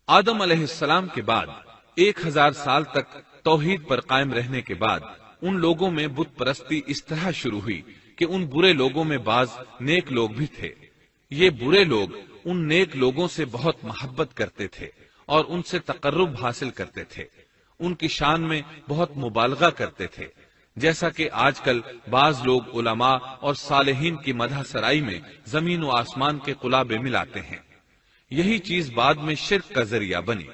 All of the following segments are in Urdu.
آدم علیہ السلام کے بعد 1000 سال تک توحید پر قائم رہنے کے بعد ان لوگوں میں بت پرستی اس طرح شروع ہوئی کہ ان برے لوگوں میں بعض نیک لوگ بھی تھے۔ یہ برے لوگ ان نیک لوگوں سے بہت محبت کرتے تھے اور ان سے تقرب حاصل کرتے تھے، ان کی شان میں بہت مبالغہ کرتے تھے، جیسا کہ آج کل بعض لوگ علماء اور صالحین کی مدح سرائی میں زمین و آسمان کے قلابے ملاتے ہیں۔ یہی چیز بعد میں شرک کا ذریعہ بنی۔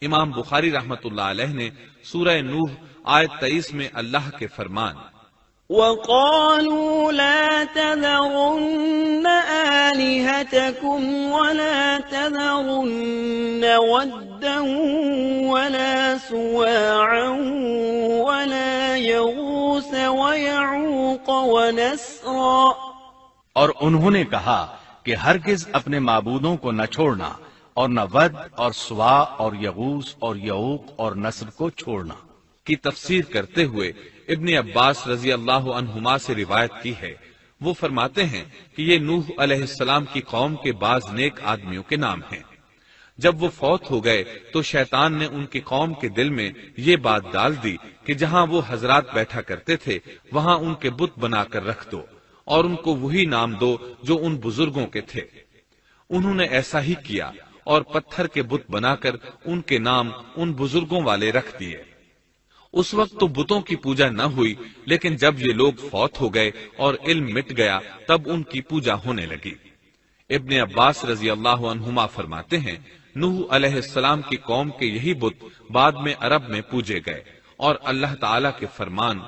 امام بخاری رحمت اللہ علیہ نے سورہ نوح آیت 23 میں اللہ کے فرمان وَقَالُوا لَا تَذَرُنَّ آلِهَتَكُمْ وَلَا تَذَرُنَّ وَدًّا وَلَا سُوَاعًا وَلَا يَغُوثَ وَيَعُوقَ وَنَسْرًا، اور انہوں نے کہا کہ ہرگز اپنے معبودوں کو نہ چھوڑنا، اور نہ ود اور سوا اور یغوث اور یعوق اور نصر کو چھوڑنا کی تفسیر کرتے ہوئے ابن عباس رضی اللہ عنہما سے روایت کی ہے۔ وہ فرماتے ہیں کہ یہ نوح علیہ السلام کی قوم کے بعض نیک آدمیوں کے نام ہیں۔ جب وہ فوت ہو گئے تو شیطان نے ان کی قوم کے دل میں یہ بات ڈال دی کہ جہاں وہ حضرات بیٹھا کرتے تھے وہاں ان کے بت بنا کر رکھ دو اور ان کو وہی نام دو جو ان بزرگوں کے تھے۔ انہوں نے ایسا ہی کیا اور پتھر کے بت بنا کر ان کے نام ان بزرگوں والے رکھ دیے۔ اس وقت تو بتوں کی پوجا نہ ہوئی، لیکن جب یہ لوگ فوت ہو گئے اور علم مٹ گیا تب ان کی پوجا ہونے لگی۔ ابن عباس رضی اللہ عنہما فرماتے ہیں نوح علیہ السلام کی قوم کے یہی بت بعد میں عرب میں پوجے گئے، اور اللہ تعالی کے فرمان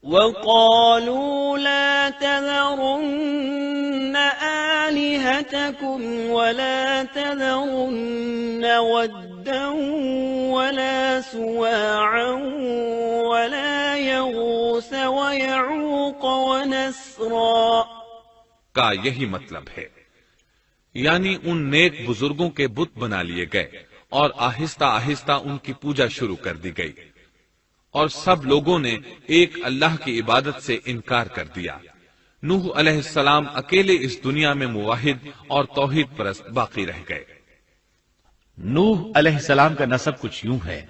وَقَالُوا لَا تَذَرُنَّ آلِهَتَكُمْ وَلَا تَذَرُنَّ وَدًّا وَلَا سُوَاعًا وَلَا يَغُوثَ وَيَعُوقَ وَنَسْرًا کا یہی مطلب ہے، یعنی ان نیک بزرگوں کے بت بنا لیے گئے اور آہستہ آہستہ ان کی پوجا شروع کر دی گئی، اور سب لوگوں نے ایک اللہ کی عبادت سے انکار کر دیا۔ نوح علیہ السلام اکیلے اس دنیا میں موحد اور توحید پرست باقی رہ گئے۔ نوح علیہ السلام کا نسب کچھ یوں ہے: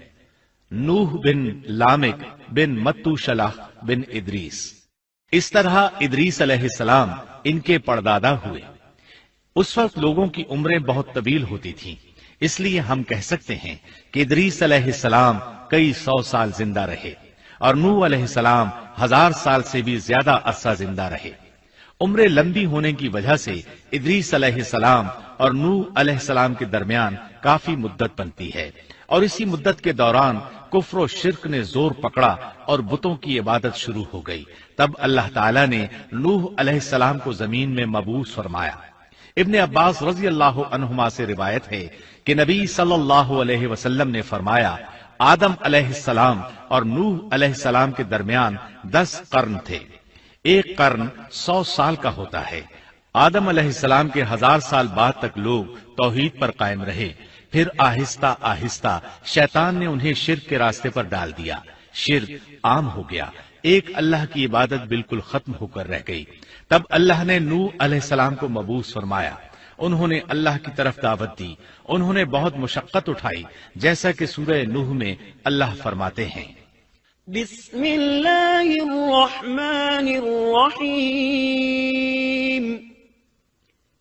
نوح بن لامک بن متو شلح بن ادریس۔ اس طرح ادریس علیہ السلام ان کے پردادا ہوئے۔ اس وقت لوگوں کی عمریں بہت طویل ہوتی تھیں، اس لیے ہم کہہ سکتے ہیں کہ ادریس علیہ السلام کئی 100 سال زندہ رہے، اور نوح علیہ السلام 1000 سال سے بھی زیادہ عرصہ زندہ رہے۔ عمریں لمبی ہونے کی وجہ سے ادریس علیہ السلام اور نوح علیہ السلام کے درمیان کافی مدت بنتی ہے، اور اسی مدت کے دوران کفر و شرک نے زور پکڑا اور بتوں کی عبادت شروع ہو گئی۔ تب اللہ تعالیٰ نے نوح علیہ السلام کو زمین میں مبعوث فرمایا۔ ابن عباس رضی اللہ عنہما سے روایت ہے کہ نبی صلی اللہ علیہ وسلم نے فرمایا آدم علیہ السلام اور نوح علیہ السلام کے درمیان 10 قرن تھے۔ ایک قرن 100 سال کا ہوتا ہے۔ آدم علیہ السلام کے 1000 سال بعد تک لوگ توحید پر قائم رہے، پھر آہستہ آہستہ شیطان نے انہیں شرک کے راستے پر ڈال دیا، شرک عام ہو گیا، ایک اللہ کی عبادت بالکل ختم ہو کر رہ گئی۔ تب اللہ نے نوح علیہ السلام کو مبعوث فرمایا، انہوں نے اللہ کی طرف دعوت دی، انہوں نے بہت مشقت اٹھائی، جیسا کہ سورہ نوح میں اللہ فرماتے ہیں بسم اللہ الرحمن الرحیم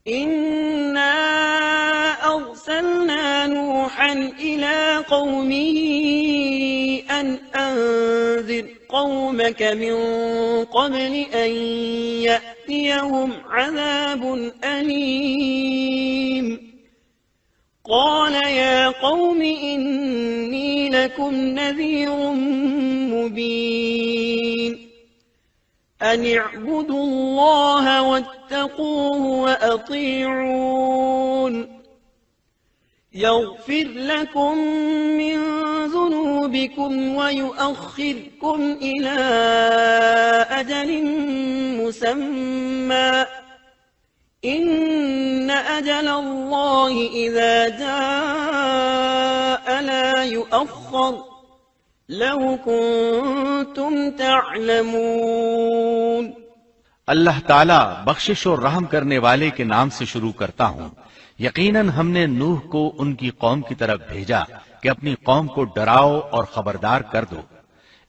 انا ارسلنا نوحا الى قومه ان انذر قومك من قبل ان يأتيهم عذاب أليم قال يا قوم إني لكم نذير مبين أن اعبدوا الله واتقوه وأطيعون يغفر لكم من ذنوبكم ويؤخركم إلى أجل مسمى إن أجل الله إذا جاء لا يؤخر لو كنتم تعلمون۔ اللہ تعالیٰ بخشش اور رحم کرنے والے کے نام سے شروع کرتا ہوں، یقیناً ہم نے نوح کو ان کی قوم کی طرف بھیجا کہ اپنی قوم کو ڈراؤ اور خبردار کر دو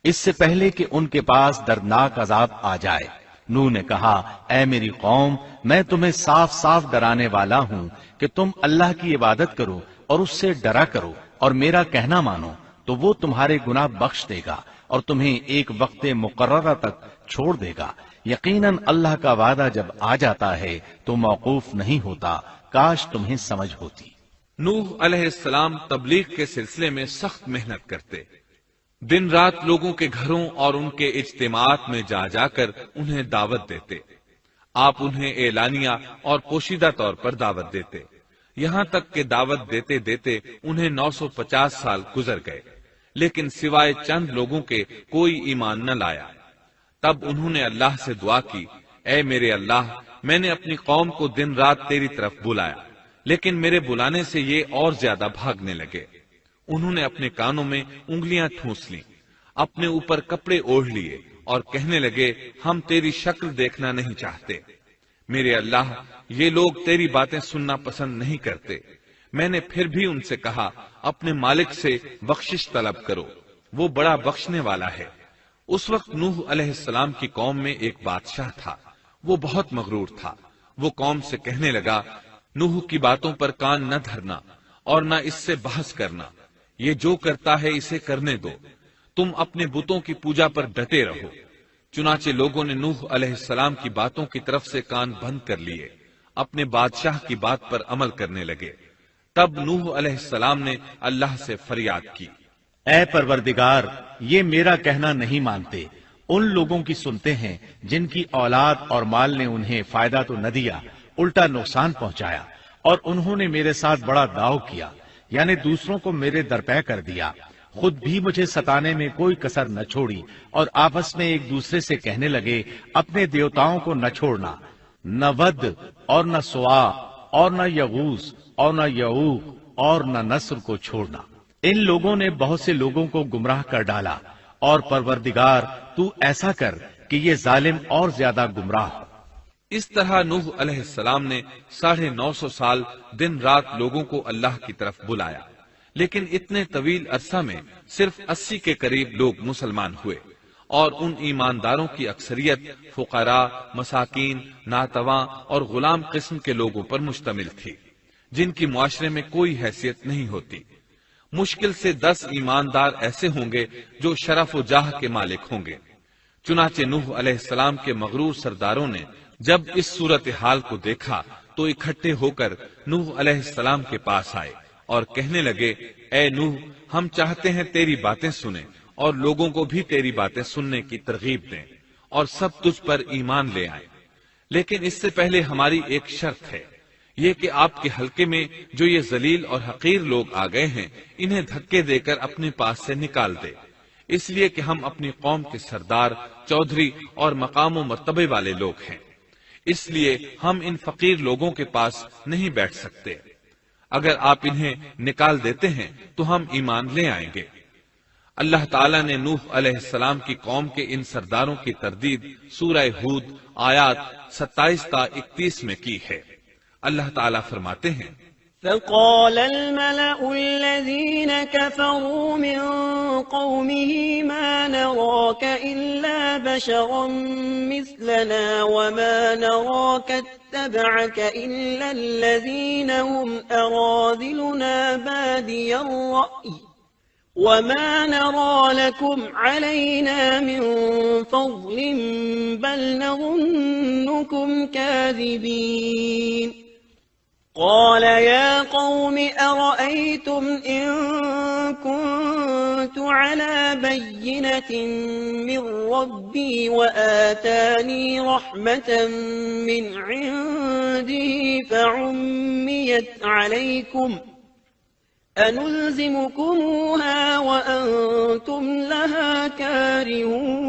اس سے پہلے کہ ان کے پاس دردناک عذاب آ جائے۔ نوح نے کہا، اے میری قوم، میں تمہیں صاف صاف ڈرانے والا ہوں کہ تم اللہ کی عبادت کرو اور اس سے ڈرا کرو اور میرا کہنا مانو، تو وہ تمہارے گناہ بخش دے گا اور تمہیں ایک وقت مقررہ تک چھوڑ دے گا۔ یقیناً اللہ کا وعدہ جب آ جاتا ہے تو موقوف نہیں ہوتا، کاش تمہیں سمجھ ہوتی۔ نوح علیہ السلام تبلیغ کے سلسلے میں سخت محنت کرتے، دن رات لوگوں کے گھروں اور ان کے اجتماعات میں جا جا کر انہیں دعوت دیتے۔ آپ انہیں اعلانیہ اور پوشیدہ طور پر دعوت دیتے، یہاں تک کہ دعوت دیتے دیتے انہیں 950 سال گزر گئے، لیکن سوائے چند لوگوں کے کوئی ایمان نہ لایا۔ تب انہوں نے اللہ سے دعا کی، اے میرے اللہ، میں نے اپنی قوم کو دن رات تیری طرف بلایا، لیکن میرے بلانے سے یہ اور زیادہ بھاگنے لگے۔ انہوں نے اپنے کانوں میں انگلیاں ٹھونس لیں، اپنے اوپر کپڑے اوڑھ لیے اور کہنے لگے، ہم تیری شکل دیکھنا نہیں چاہتے۔ میرے اللہ، یہ لوگ تیری باتیں سننا پسند نہیں کرتے۔ میں نے پھر بھی ان سے کہا، اپنے مالک سے بخشش طلب کرو، وہ بڑا بخشنے والا ہے۔ اس وقت نوح علیہ السلام کی قوم میں ایک بادشاہ تھا، وہ بہت مغرور تھا۔ وہ قوم سے کہنے لگا، نوح کی باتوں پر کان نہ دھرنا اور نہ اس سے بحث کرنا، یہ جو کرتا ہے اسے کرنے دو، تم اپنے بتوں کی پوجا پر ڈٹے رہو۔ چنانچہ لوگوں نے نوح علیہ السلام کی باتوں کی طرف سے کان بند کر لیے، اپنے بادشاہ کی بات پر عمل کرنے لگے۔ تب نوح علیہ السلام نے اللہ سے فریاد کی، اے پروردگار، یہ میرا کہنا نہیں مانتے، ان لوگوں کی سنتے ہیں جن کی اولاد اور مال نے انہیں فائدہ تو نہ دیا، الٹا نقصان پہنچایا، اور انہوں نے میرے ساتھ بڑا داؤ کیا، یعنی دوسروں کو میرے درپے کر دیا، خود بھی مجھے ستانے میں کوئی کسر نہ چھوڑی، اور آپس میں ایک دوسرے سے کہنے لگے، اپنے دیوتاؤں کو نہ چھوڑنا، نہ ود اور نہ سوا اور نہ یغوث اور نہ یعوق اور نہ نصر کو چھوڑنا۔ ان لوگوں نے بہت سے لوگوں کو گمراہ کر ڈالا، اور پروردگار تو ایسا کر کہ یہ ظالم اور زیادہ گمراہ ہو۔ اس طرح نوح علیہ السلام نے 950 سال دن رات لوگوں کو اللہ کی طرف بلایا، لیکن اتنے طویل عرصہ میں صرف 80 کے قریب لوگ مسلمان ہوئے، اور ان ایمانداروں کی اکثریت فقراء، مساکین، ناتواں اور غلام قسم کے لوگوں پر مشتمل تھی، جن کی معاشرے میں کوئی حیثیت نہیں ہوتی۔ مشکل سے 10 ایماندار ایسے ہوں گے جو شرف و جاہ کے مالک ہوں گے۔ چنانچہ نوح علیہ السلام کے مغرور سرداروں نے جب اس صورتحال کو دیکھا تو اکٹھے ہو کر نوح علیہ السلام کے پاس آئے اور کہنے لگے، اے نوح، ہم چاہتے ہیں تیری باتیں سنیں اور لوگوں کو بھی تیری باتیں سننے کی ترغیب دیں اور سب تجھ پر ایمان لے آئیں، لیکن اس سے پہلے ہماری ایک شرط ہے، یہ کہ آپ کے حلقے میں جو یہ ذلیل اور حقیر لوگ آ گئے ہیں انہیں دھکے دے کر اپنے پاس سے نکال دے، اس لیے کہ ہم اپنی قوم کے سردار، چودھری اور مقام و مرتبے والے لوگ ہیں، اس لیے ہم ان فقیر لوگوں کے پاس نہیں بیٹھ سکتے۔ اگر آپ انہیں نکال دیتے ہیں تو ہم ایمان لے آئیں گے۔ اللہ تعالیٰ نے نوح علیہ السلام کی قوم کے ان سرداروں کی تردید سورہ ہود آیات 27 تا 31 میں کی ہے۔ اللہ تعالیٰ فرماتے ہیں، فقال الملأ الذين كفروا من قومه ما نراك إلا بشرا مثلنا وما نراك اتبعك إلا الذين هم أراذلنا بادي الرأي وما نرى لكم علينا من فضل بل نظنكم كاذبين قال يا قوم أرأيتم إن كنت على بينة من ربي وآتاني رحمة من عنده فعميت عليكم أنلزمكموها وأنتم لها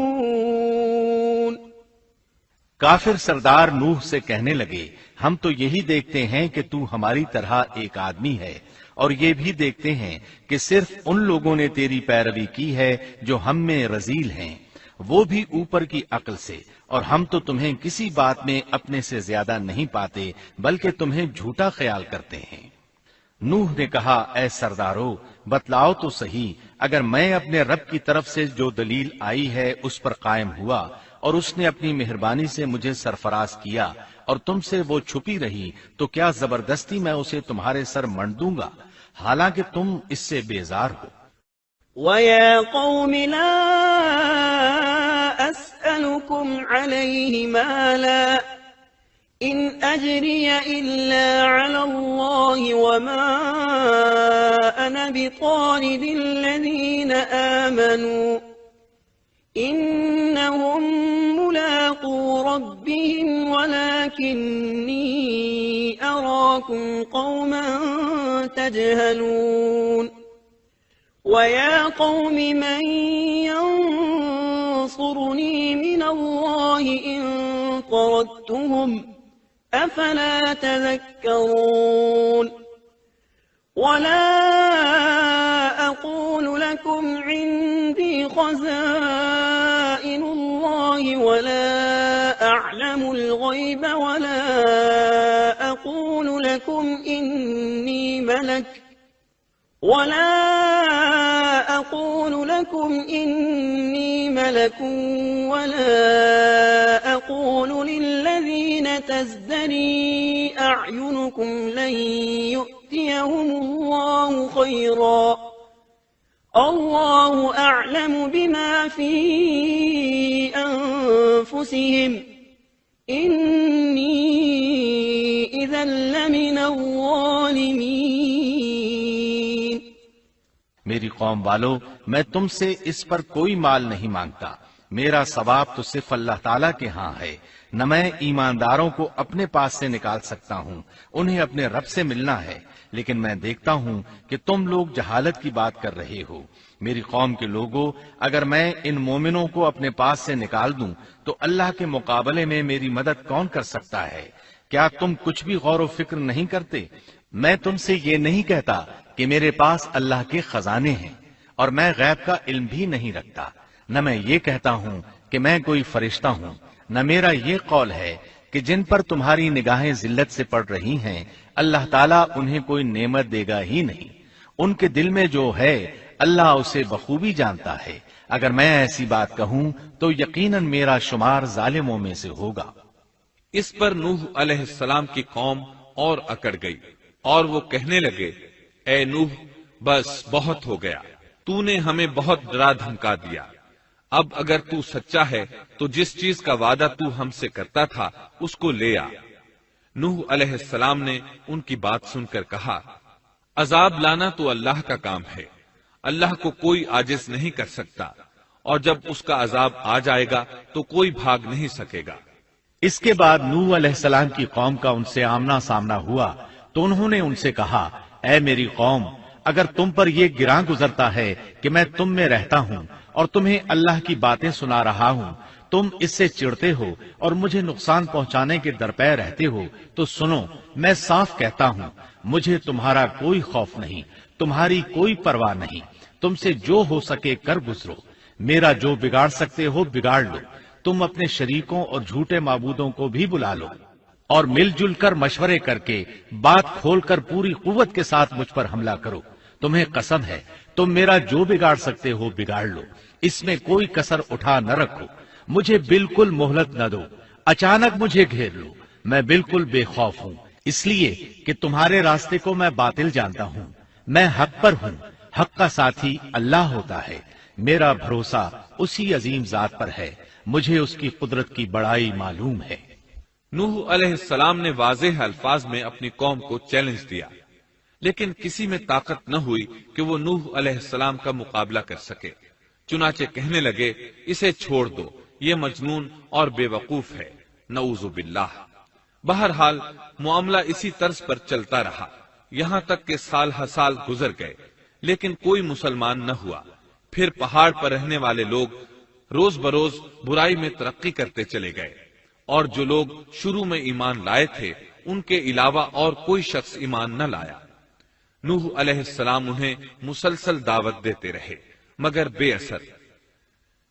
كارهون۔ کافر سردار نوح سے کہنے لگے، ہم تو یہی دیکھتے ہیں کہ تو ہماری طرح ایک آدمی ہے، اور یہ بھی دیکھتے ہیں کہ صرف ان لوگوں نے تیری پیروی کی ہے جو ہم میں رذیل ہیں، وہ بھی اوپر کی عقل سے، اور ہم تو تمہیں کسی بات میں اپنے سے زیادہ نہیں پاتے بلکہ تمہیں جھوٹا خیال کرتے ہیں۔ نوح نے کہا، اے سردارو، بتلاؤ تو صحیح، اگر میں اپنے رب کی طرف سے جو دلیل آئی ہے اس پر قائم ہوا اور اس نے اپنی مہربانی سے مجھے سرفراز کیا اور تم سے وہ چھپی رہی، تو کیا زبردستی میں اسے تمہارے سر منڈ دوں گا، حالانکہ تم اس سے بیزار ہو۔ وَيَا قَوْمِ لَا أَسْأَلُكُمْ عَلَيْهِ مَالًا إِنْ أَجْرِيَ إِلَّا عَلَى اللَّهِ وَمَا أَنَا بِطَارِدِ الَّذِينَ آمَنُوا إِنَّهُمْ مُلَاقُو رَبِّهِمْ وَلَكِنِّي أَرَاكُمْ قَوْمًا تَجْهَلُونَ وَيَا قَوْمِ مَنْ يَنْصُرُنِي مِنَ اللَّهِ إِنْ طَرَدتُّهُمْ أَفَلَا تَذَكَّرُونَ وَلَا أَقُولُ لَكُمْ عِنْدِي خَزَائِنُ اللَّهِ وَلَا أَعْلَمُ الْغَيْبَ وَلَا أَقُولُ لَكُمْ إِنِّي مَلَكٌ وَلَا أَقُولُ لِلَّذِينَ تَزْدَرِي أَعْيُنُكُمْ لَن يُؤْتِيَهُمُ اللَّهُ خَيْرًا اللَّهُ أَعْلَمُ بِمَا فِي أَنفُسِهِمْ إِنِّي إِذًا لَّمِنَ الظَّالِمِينَ۔ میری قوم والو، میں تم سے اس پر کوئی مال نہیں مانگتا، میرا ثواب تو صرف اللہ تعالیٰ کے ہاں ہے۔ نہ میں ایمانداروں کو اپنے پاس سے نکال سکتا ہوں، انہیں اپنے رب سے ملنا ہے، لیکن میں دیکھتا ہوں کہ تم لوگ جہالت کی بات کر رہے ہو۔ میری قوم کے لوگوں، اگر میں ان مومنوں کو اپنے پاس سے نکال دوں تو اللہ کے مقابلے میں میری مدد کون کر سکتا ہے؟ کیا تم کچھ بھی غور و فکر نہیں کرتے؟ میں تم سے یہ نہیں کہتا کہ میرے پاس اللہ کے خزانے ہیں اور میں غیب کا علم بھی نہیں رکھتا، نہ میں یہ کہتا ہوں کہ میں کوئی فرشتہ ہوں، نہ میرا یہ قول ہے کہ جن پر تمہاری نگاہیں ذلت سے پڑ رہی ہیں اللہ تعالیٰ انہیں کوئی نعمت دے گا ہی نہیں، ان کے دل میں جو ہے اللہ اسے بخوبی جانتا ہے۔ اگر میں ایسی بات کہوں تو یقیناً میرا شمار ظالموں میں سے ہوگا۔ اس پر نوح علیہ السلام کی قوم اور اکڑ گئی اور وہ کہنے لگے، اے نوح، بس بہت ہو گیا، تو نے ہمیں بہت ڈرا دھمکا دیا۔ اب اگر تو سچا ہے تو جس چیز کا وعدہ تو ہم سے کرتا تھا اس کو لے آ۔ نوح علیہ السلام نے ان کی بات سن کر کہا، عذاب لانا تو اللہ کا کام ہے، اللہ کو کوئی عاجز نہیں کر سکتا، اور جب اس کا عذاب آ جائے گا تو کوئی بھاگ نہیں سکے گا۔ اس کے بعد نوح علیہ السلام کی قوم کا ان سے آمنا سامنا ہوا تو انہوں نے ان سے کہا، اے میری قوم، اگر تم پر یہ گراں گزرتا ہے کہ میں تم میں رہتا ہوں اور تمہیں اللہ کی باتیں سنا رہا ہوں، تم اس سے چڑھتے ہو اور مجھے نقصان پہنچانے کے درپے رہتے ہو، تو سنو، میں صاف کہتا ہوں، مجھے تمہارا کوئی خوف نہیں، تمہاری کوئی پرواہ نہیں، تم سے جو ہو سکے کر گزرو، میرا جو بگاڑ سکتے ہو بگاڑ لو، تم اپنے شریکوں اور جھوٹے معبودوں کو بھی بلا لو اور مل جل کر مشورے کر کے بات کھول کر پوری قوت کے ساتھ مجھ پر حملہ کرو، تمہیں قسم ہے تم میرا جو بگاڑ سکتے ہو بگاڑ لو، اس میں کوئی کسر اٹھا نہ رکھو، مجھے بالکل مہلت نہ دو، اچانک مجھے گھیر لو، میں بالکل بے خوف ہوں، اس لیے کہ تمہارے راستے کو میں باطل جانتا ہوں، میں حق پر ہوں، حق کا ساتھی اللہ ہوتا ہے، میرا بھروسہ اسی عظیم ذات پر ہے، مجھے اس کی قدرت کی بڑائی معلوم ہے۔ نوح علیہ السلام نے واضح الفاظ میں اپنی قوم کو چیلنج دیا، لیکن کسی میں طاقت نہ ہوئی کہ وہ نوح علیہ السلام کا مقابلہ کر سکے، چنانچہ کہنے لگے، اسے چھوڑ دو، یہ مجنون اور بے وقوف ہے، نعوذ باللہ۔ بہرحال معاملہ اسی طرز پر چلتا رہا، یہاں تک کہ سال ہر سال گزر گئے، لیکن کوئی مسلمان نہ ہوا۔ پھر پہاڑ پر رہنے والے لوگ روز بروز برائی میں ترقی کرتے چلے گئے، اور جو لوگ شروع میں ایمان لائے تھے ان کے علاوہ اور کوئی شخص ایمان نہ لایا۔ نوح علیہ السلام انہیں مسلسل دعوت دیتے رہے مگر بے اثر۔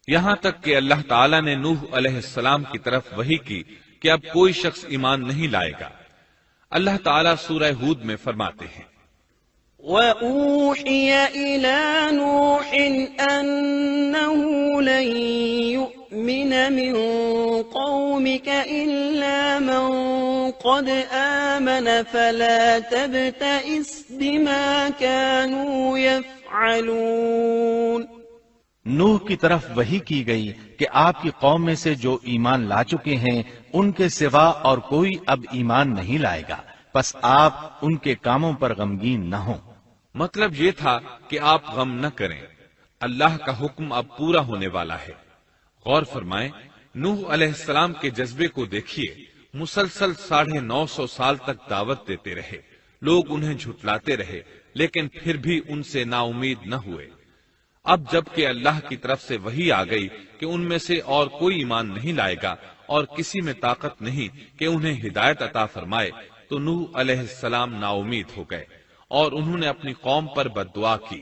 یہاں تک کہ اللہ تعالیٰ نے نوح علیہ السلام کی طرف وحی کی کہ اب کوئی شخص ایمان نہیں لائے گا۔ اللہ تعالیٰ سورہ ہود میں فرماتے ہیں، وَأُوحِيَ إِلَى نُوحٍ أَنَّهُ لَن يُؤْمِنَ مِن قَوْمِكَ إِلَّا مَن قَدْ آمَنَ فَلَا تَبْتَئِسْ بِمَا كَانُوا يَفْعَلُونَ۔ نوح کی طرف وحی کی گئی کہ آپ کی قوم میں سے جو ایمان لا چکے ہیں ان کے سوا اور کوئی اب ایمان نہیں لائے گا، پس آپ ان کے کاموں پر غمگین نہ ہوں۔ مطلب یہ تھا کہ آپ غم نہ کریں، اللہ کا حکم اب پورا ہونے والا ہے۔ غور فرمائیں، نوح علیہ السلام کے جذبے کو دیکھیے، مسلسل 950 سال تک دعوت دیتے رہے، لوگ انہیں جھٹلاتے رہے، لیکن پھر بھی ان سے نا امید نہ ہوئے۔ اب جب کہ اللہ کی طرف سے وحی آ گئی کہ ان میں سے اور کوئی ایمان نہیں لائے گا اور کسی میں طاقت نہیں کہ انہیں ہدایت عطا فرمائے، تو نوح علیہ السلام نا امید ہو گئے اور انہوں نے اپنی قوم پر بد دعا کی۔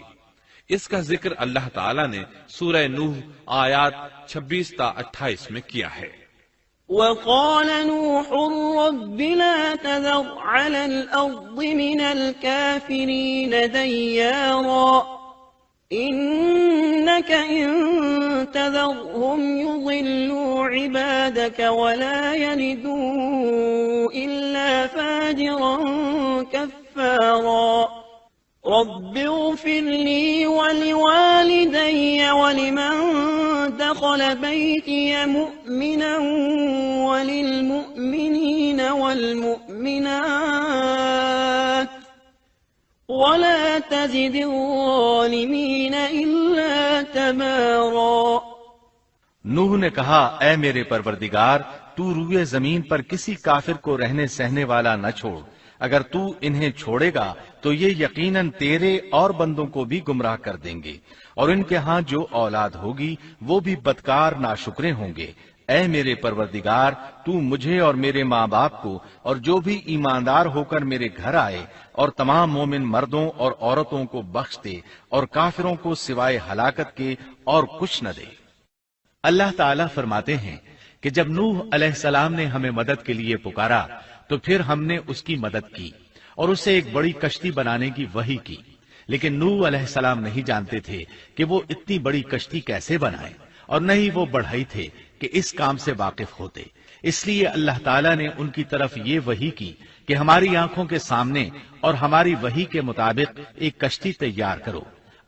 اس کا ذکر اللہ تعالیٰ نے سورہ نوح آیات 26 تا 28 میں کیا ہے۔ وَقَالَ نُوحٌ رَبِّ لَا تَذَرْ عَلَى الْأَرْضِ مِنَ الْكَافِرِينَ دَيَّارًا إِنَّكَ إِن تَذَرْهُمْ يُضِلُّوا عِبَادَكَ وَلَا يَلِدُوا إِلَّا فَاجِرًا كَفَّارًا رَبِّ اغْفِرْ لِي وَلِوَالِدَيَّ وَلِمَن دَخَلَ بَيْتِيَ مُؤْمِنًا وَلِلْمُؤْمِنِينَ وَالْمُؤْمِنَاتِ وَلَا تَزِدِ الظَّالِمِينَ إِلَّا تَبَارًا۔ نوح نے کہا، اے میرے پروردگار، تو روئے زمین پر کسی کافر کو رہنے سہنے والا نہ چھوڑ، اگر تو انہیں چھوڑے گا تو یہ یقیناً تیرے اور بندوں کو بھی گمراہ کر دیں گے، اور ان کے ہاں جو اولاد ہوگی وہ بھی بدکار ناشکرے ہوں گے۔ اے میرے پروردگار، تو مجھے اور میرے ماں باپ کو اور جو بھی ایماندار ہو کر میرے گھر آئے اور تمام مومن مردوں اور عورتوں کو بخش دے اور کافروں کو سوائے ہلاکت کے اور کچھ نہ دے۔ اللہ تعالیٰ فرماتے ہیں کہ جب نوح علیہ السلام نے ہمیں مدد کے لیے پکارا تو پھر ہم نے اس کی مدد کی اور اسے ایک بڑی کشتی بنانے کی وحی کی، لیکن نوح علیہ السلام نہیں جانتے تھے کہ وہ اتنی بڑی کشتی کیسے بنائے، اور نہ ہی وہ بڑھئی تھے کہ اس کام سے واقف ہوتے۔ اس لیے اللہ تعالیٰ نے ان کی طرف یہ وحی کی کہ ہماری آنکھوں کے سامنے اور ہماری وحی کے مطابق ایک کشتی تیار کرو۔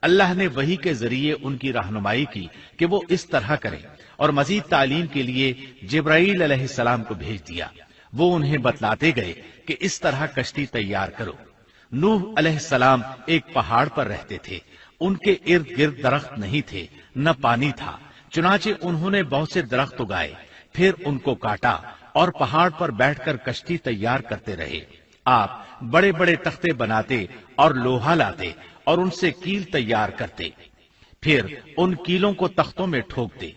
اللہ نے وحی کے ذریعے ان کی رہنمائی کی کہ وہ اس طرح کریں، اور مزید تعلیم کے لیے جبرائیل علیہ السلام کو بھیج دیا۔ وہ انہیں بتلاتے گئے کہ اس طرح کشتی تیار کرو۔ نوح علیہ السلام ایک پہاڑ پر رہتے تھے، ان کے ارد گرد درخت نہیں تھے، نہ پانی تھا، چنانچہ انہوں نے بہت سے درخت اگائے، پھر ان کو کاٹا اور پہاڑ پر بیٹھ کر کشتی تیار کرتے رہے۔ آپ بڑے بڑے تختے بناتے اور لوہا لاتے اور ان سے کیل تیار کرتے، پھر ان کیلوں کو تختوں میں ٹھوکتے،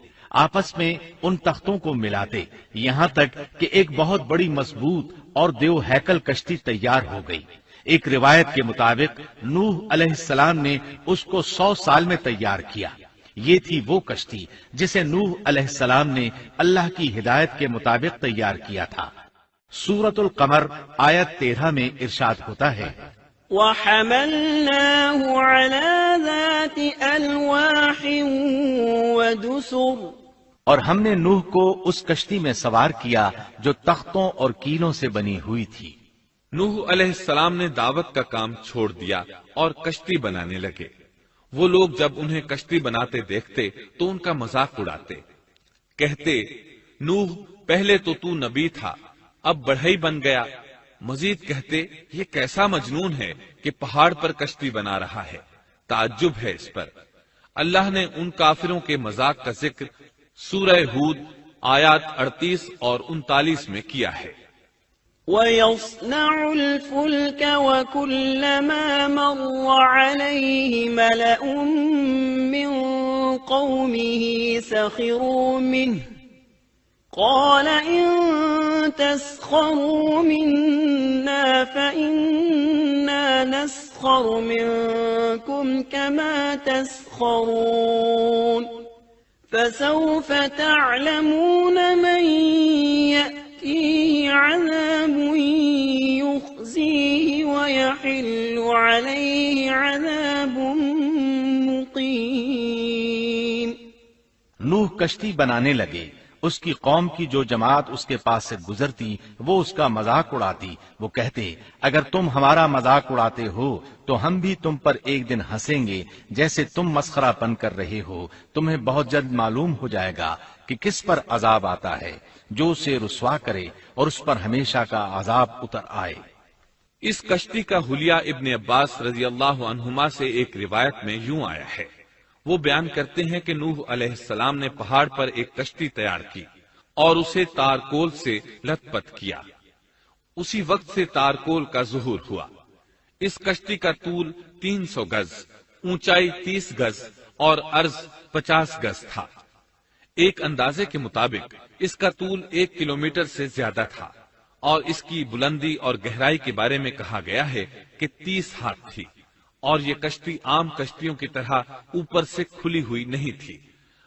آپس میں ان تختوں کو ملاتے، یہاں تک کہ ایک بہت بڑی مضبوط اور دیو ہیکل کشتی تیار ہو گئی۔ ایک روایت کے مطابق نوح علیہ السلام نے اس کو 100 سال میں تیار کیا۔ یہ تھی وہ کشتی جسے نوح علیہ السلام نے اللہ کی ہدایت کے مطابق تیار کیا تھا۔ سورۃ القمر آیت 13 میں ارشاد ہوتا ہے، وَحَمَلْنَاهُ عَلَى ذَاتِ أَلْوَاحٍ وَدُسُرٍ، اور ہم نے نوح کو اس کشتی میں سوار کیا جو تختوں اور کیلوں سے بنی ہوئی تھی۔ نوح علیہ السلام نے دعوت کا کام چھوڑ دیا اور کشتی بنانے لگے۔ وہ لوگ جب انہیں کشتی بناتے دیکھتے تو ان کا مذاق اڑاتے، کہتے، نوح پہلے تو نبی تھا، اب بڑھئی بن گیا۔ مزید کہتے، یہ کیسا مجنون ہے کہ پہاڑ پر کشتی بنا رہا ہے، تعجب ہے اس پر۔ اللہ نے ان کافروں کے مذاق کا ذکر سورہ ہود آیات 38 اور 39 میں کیا ہے۔ وَيَصْنَعُ الْفُلْكَ وَكُلَّمَا مَرَّ عَلَيْهِ مَلَأٌ مِّن قَوْمِهِ سَخِرُوا مِنْهُ قَالَ إِن تَسْخَرُوا مِنَّا فَإِنَّا نَسْخَرُ مِنكُمْ كَمَا تَسْخَرُونَ فسوف تعلمون من يأتيه عذاب يخزيه ويحل عليه عذاب مقيم۔ نوح کشتی بنانے لگے، اس کی قوم کی جو جماعت اس کے پاس سے گزرتی وہ اس کا مذاق اڑاتی۔ وہ کہتے اگر تم ہمارا مذاق اڑاتے ہو تو ہم بھی تم پر ایک دن ہنسیں گے جیسے تم مسخرہ پن کر رہے ہو۔ تمہیں بہت جلد معلوم ہو جائے گا کہ کس پر عذاب آتا ہے جو اسے رسوا کرے اور اس پر ہمیشہ کا عذاب اتر آئے۔ اس کشتی کا حلیہ ابن عباس رضی اللہ عنہما سے ایک روایت میں یوں آیا ہے۔ وہ بیان کرتے ہیں کہ نوح علیہ السلام نے پہاڑ پر ایک کشتی تیار کی اور اسے تارکول سے لت پت کیا۔ اسی وقت سے تارکول کا ظہور ہوا۔ اس کشتی کا طول 300 گز، اونچائی 30 گز اور عرض 50 گز تھا۔ ایک اندازے کے مطابق اس کا طول 1 کلومیٹر سے زیادہ تھا اور اس کی بلندی اور گہرائی کے بارے میں کہا گیا ہے کہ 30 ہاتھ تھی، اور یہ کشتی عام کشتیوں کی طرح اوپر سے کھلی ہوئی نہیں تھی،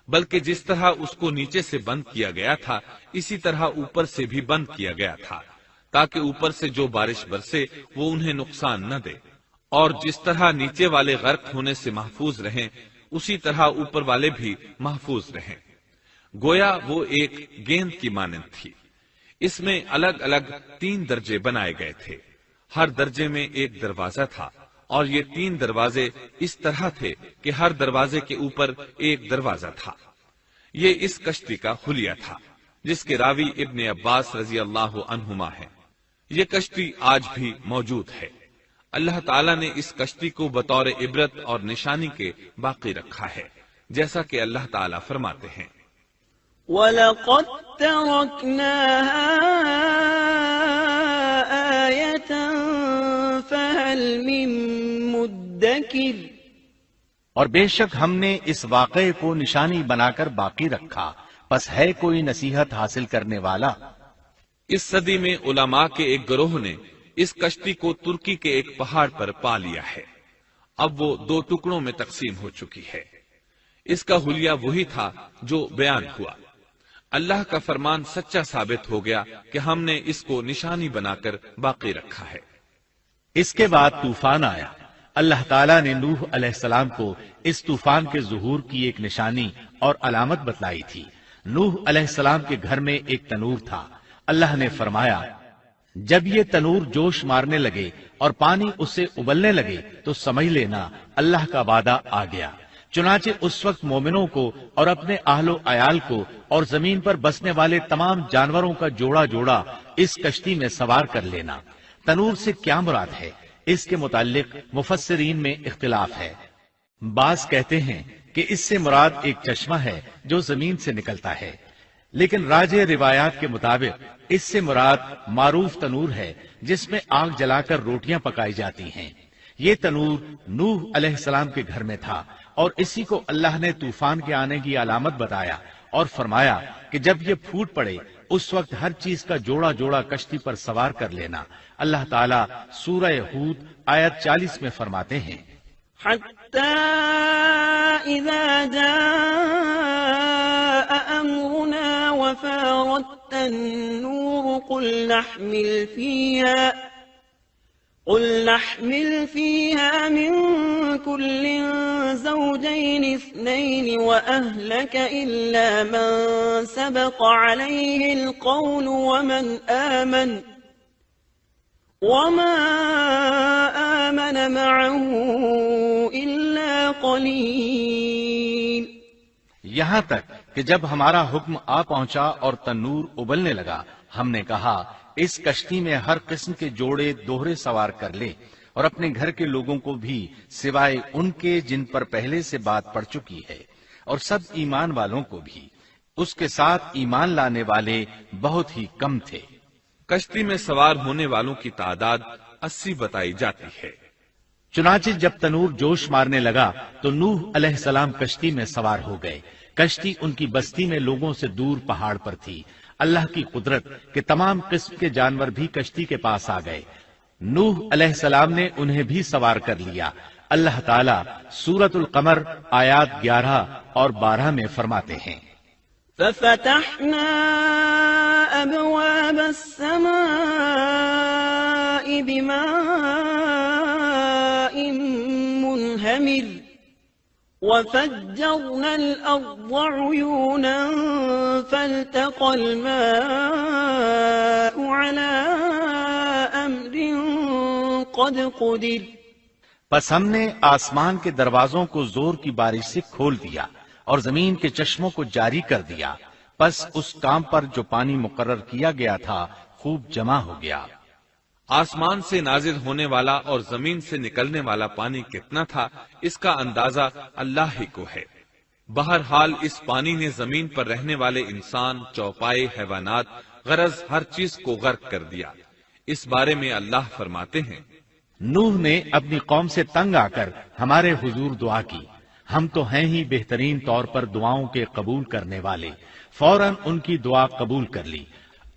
بلکہ جس طرح اس کو نیچے سے بند کیا گیا تھا اسی طرح اوپر سے بھی بند کیا گیا تھا، تاکہ اوپر سے جو بارش برسے وہ انہیں نقصان نہ دے، اور جس طرح نیچے والے غرق ہونے سے محفوظ رہیں اسی طرح اوپر والے بھی محفوظ رہیں۔ گویا وہ ایک گیند کی مانند تھی۔ اس میں الگ الگ 3 درجے بنائے گئے تھے، ہر درجے میں ایک دروازہ تھا، اور یہ 3 دروازے اس طرح تھے کہ ہر دروازے کے اوپر ایک دروازہ تھا۔ یہ اس کشتی کا حلیہ تھا جس کے راوی ابن عباس رضی اللہ عنہما ہیں۔ یہ کشتی آج بھی موجود ہے۔ اللہ تعالیٰ نے اس کشتی کو بطور عبرت اور نشانی کے باقی رکھا ہے، جیسا کہ اللہ تعالیٰ فرماتے ہیں وَلَقَدْ تَرَكْنَاهَا آيَةً فَهَلْ مِن مُدَّكِرٍ، اور بے شک ہم نے اس واقعے کو نشانی بنا کر باقی رکھا، پس ہے کوئی نصیحت حاصل کرنے والا۔ اس صدی میں علماء کے ایک گروہ نے اس کشتی کو ترکی کے ایک پہاڑ پر پا لیا ہے۔ اب وہ 2 ٹکڑوں میں تقسیم ہو چکی ہے۔ اس کا حلیہ وہی تھا جو بیان ہوا۔ اللہ کا فرمان سچا ثابت ہو گیا کہ ہم نے اس کو نشانی بنا کر باقی رکھا ہے۔ اس کے بعد طوفان آیا۔ اللہ تعالیٰ نے نوح علیہ السلام کو اس طوفان کے ظہور کی ایک نشانی اور علامت بتلائی تھی۔ نوح علیہ السلام کے گھر میں ایک تنور تھا۔ اللہ نے فرمایا جب یہ تنور جوش مارنے لگے اور پانی اس سے ابلنے لگے تو سمجھ لینا اللہ کا وعدہ آ گیا۔ چنانچہ اس وقت مومنوں کو اور اپنے اہل و عیال کو اور زمین پر بسنے والے تمام جانوروں کا جوڑا جوڑا اس کشتی میں سوار کر لینا۔ تنور سے کیا مراد ہے، اس کے متعلق مفسرین میں اختلاف ہے۔ بعض کہتے ہیں کہ اس سے مراد ایک چشمہ ہے جو زمین سے نکلتا ہے، لیکن راجح روایات کے مطابق اس سے مراد معروف تنور ہے جس میں آگ جلا کر روٹیاں پکائی جاتی ہیں۔ یہ تنور نوح علیہ السلام کے گھر میں تھا، اور اسی کو اللہ نے طوفان کے آنے کی علامت بتایا اور فرمایا کہ جب یہ پھوٹ پڑے اس وقت ہر چیز کا جوڑا جوڑا کشتی پر سوار کر لینا۔ اللہ تعالیٰ سورہ ہود آیت 40 میں فرماتے ہیں حَتَّى إِذَا جَاءَ أَمْرُنَا وَفَارَتِ النُّورُ قُلْ نَحْمِلْ فِيهَا مِن كُلٍّ زَوْجَيْنِ 2 وَأَهْلَكَ إِلَّا مَن سَبَقَ عَلَيْهِ الْقَوْلُ وَمَا آمَنَ مَعَهُ إِلَّا قَلِيلٌ۔ یہاں تک کہ جب ہمارا حکم آ پہنچا اور تنور ابلنے لگا، ہم نے کہا اس کشتی میں ہر قسم کے جوڑے دوہرے سوار کر لے، اور اپنے گھر کے لوگوں کو بھی سوائے ان کے جن پر پہلے سے بات پڑ چکی ہے، اور سب ایمان والوں کو بھی۔ اس کے ساتھ ایمان لانے والے بہت ہی کم تھے۔ کشتی میں سوار ہونے والوں کی تعداد 80 بتائی جاتی ہے۔ چنانچہ جب تنور جوش مارنے لگا تو نوح علیہ السلام کشتی میں سوار ہو گئے۔ کشتی ان کی بستی میں لوگوں سے دور پہاڑ پر تھی۔ اللہ کی قدرت کہ تمام قسم کے جانور بھی کشتی کے پاس آ گئے۔ نوح علیہ السلام نے انہیں بھی سوار کر لیا۔ اللہ تعالیٰ سورۃ القمر آیات 11 اور 12 میں فرماتے ہیں، ففتحنا أبواب السماء بماء منهمر وفجرنا الأرض عيونا فالتقى الماء على أمر قد قدر۔ پس ہم نے آسمان کے دروازوں کو زور کی بارش سے کھول دیا اور زمین کے چشموں کو جاری کر دیا، پس اس کام پر جو پانی مقرر کیا گیا تھا خوب جمع ہو گیا۔ آسمان سے نازل ہونے والا اور زمین سے نکلنے والا پانی کتنا تھا، اس کا اندازہ اللہ ہی کو ہے۔ بہرحال اس پانی نے زمین پر رہنے والے انسان، چوپائے، حیوانات، غرض ہر چیز کو غرق کر دیا۔ اس بارے میں اللہ فرماتے ہیں، نوح نے اپنی قوم سے تنگ آ کر ہمارے حضور دعا کی، ہم تو ہیں ہی بہترین طور پر دعاؤں کے قبول کرنے والے۔ فوراً ان کی دعا قبول کر لی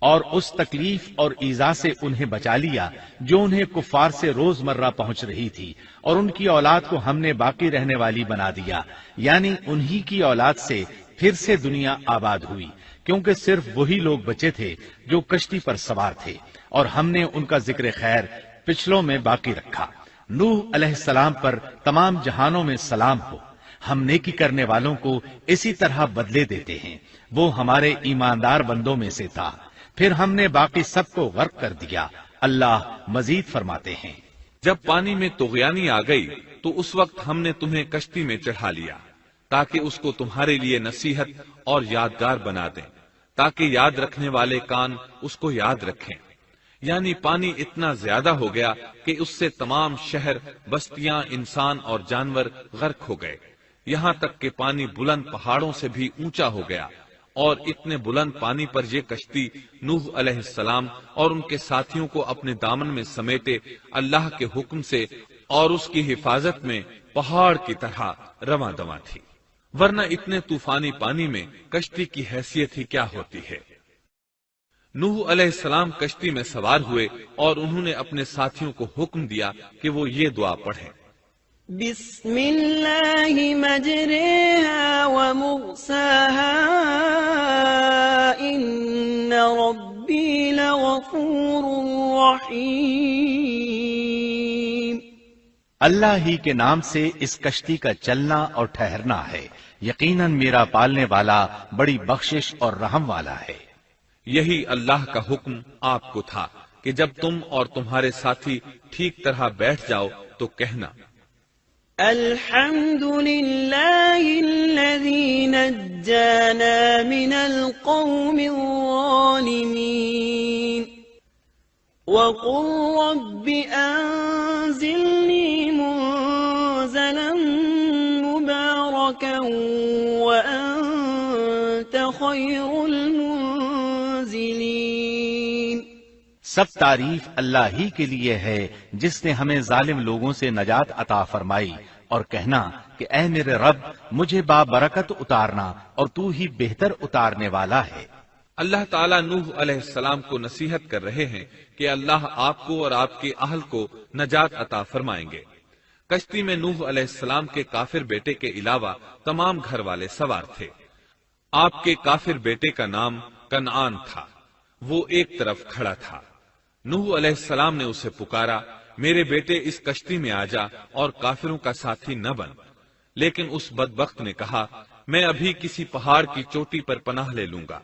اور اس تکلیف اور ایذا سے انہیں بچا لیا جو انہیں کفار سے روزمرہ پہنچ رہی تھی، اور ان کی اولاد کو ہم نے باقی رہنے والی بنا دیا، یعنی انہی کی اولاد سے پھر سے دنیا آباد ہوئی، کیونکہ صرف وہی لوگ بچے تھے جو کشتی پر سوار تھے، اور ہم نے ان کا ذکر خیر پچھلوں میں باقی رکھا۔ نوح علیہ السلام پر تمام جہانوں میں سلام ہو۔ ہم نیکی کرنے والوں کو اسی طرح بدلے دیتے ہیں، وہ ہمارے ایماندار بندوں میں سے تھا، پھر ہم نے باقی سب کو غرق کر دیا۔ اللہ مزید فرماتے ہیں، جب پانی میں طغیانی آ گئی تو اس وقت ہم نے تمہیں کشتی میں چڑھا لیا تاکہ اس کو تمہارے لیے نصیحت اور یادگار بنا دیں، تاکہ یاد رکھنے والے کان اس کو یاد رکھیں۔ یعنی پانی اتنا زیادہ ہو گیا کہ اس سے تمام شہر، بستیاں، انسان اور جانور غرق ہو گئے، یہاں تک کہ پانی بلند پہاڑوں سے بھی اونچا ہو گیا، اور اتنے بلند پانی پر یہ کشتی نوح علیہ السلام اور ان کے ساتھیوں کو اپنے دامن میں سمیٹے اللہ کے حکم سے اور اس کی حفاظت میں پہاڑ کی طرح رواں دواں تھی، ورنہ اتنے طوفانی پانی میں کشتی کی حیثیت ہی کیا ہوتی ہے۔ نوح علیہ السلام کشتی میں سوار ہوئے اور انہوں نے اپنے ساتھیوں کو حکم دیا کہ وہ یہ دعا پڑھیں، بسم اللہ مجریہا ومرساہا ان ربی لغفور رحیم۔ اللہ ہی کے نام سے اس کشتی کا چلنا اور ٹھہرنا ہے، یقیناً میرا پالنے والا بڑی بخشش اور رحم والا ہے۔ یہی اللہ کا حکم آپ کو تھا کہ جب تم اور تمہارے ساتھی ٹھیک طرح بیٹھ جاؤ تو کہنا، الحمد للہ الذی نجانا من القوم الظالمین وقل رب انزلنی منزلا مبارکا وانت خیر المنزلین۔ سب تعریف اللہ ہی کے لیے ہے جس نے ہمیں ظالم لوگوں سے نجات عطا فرمائی، اور کہنا کہ اے میرے رب مجھے بابرکت اتارنا اور تو ہی بہتر اتارنے والا ہے۔ اللہ تعالیٰ نوح علیہ السلام کو نصیحت کر رہے ہیں کہ اللہ آپ کو اور آپ کے اہل کو نجات عطا فرمائیں گے۔ کشتی میں نوح علیہ السلام کے کافر بیٹے کے علاوہ تمام گھر والے سوار تھے۔ آپ کے کافر بیٹے کا نام کنعان تھا، وہ ایک طرف کھڑا تھا۔ نوح علیہ السلام نے اسے پکارا، میرے بیٹے اس کشتی میں آ جا اور کافروں کا ساتھی نہ بن، لیکن اس بدبخت نے کہا، میں ابھی کسی پہاڑ کی چوٹی پر پناہ لے لوں گا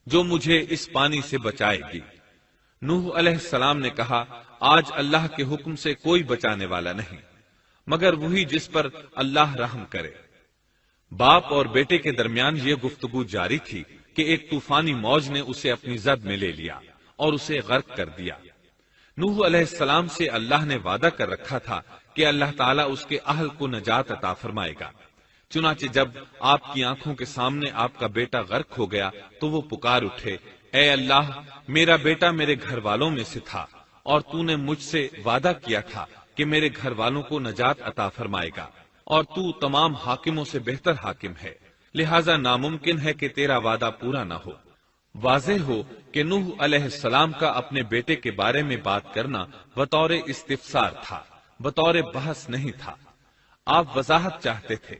جو مجھے اس پانی سے بچائے گی۔ نوح علیہ السلام نے کہا، آج اللہ کے حکم سے کوئی بچانے والا نہیں مگر وہی جس پر اللہ رحم کرے۔ باپ اور بیٹے کے درمیان یہ گفتگو جاری تھی کہ ایک طوفانی موج نے اسے اپنی زد میں لے لیا اور اسے غرق کر دیا۔ نوح علیہ السلام سے اللہ نے وعدہ کر رکھا تھا کہ اللہ تعالیٰ اس کے اہل کو نجات عطا فرمائے گا۔ چنانچہ جب آپ کی آنکھوں کے سامنے آپ کا بیٹا غرق ہو گیا تو وہ پکار اٹھے، اے اللہ، میرا بیٹا میرے گھر والوں میں سے تھا اور تو نے مجھ سے وعدہ کیا تھا کہ میرے گھر والوں کو نجات عطا فرمائے گا، اور تو تمام حاکموں سے بہتر حاکم ہے، لہذا ناممکن ہے کہ تیرا وعدہ پورا نہ ہو۔ واضح ہو کہ نوح علیہ السلام کا اپنے بیٹے کے بارے میں بات کرنا بطور استفسار تھا، بطور بحث نہیں تھا۔ آپ وضاحت چاہتے تھے۔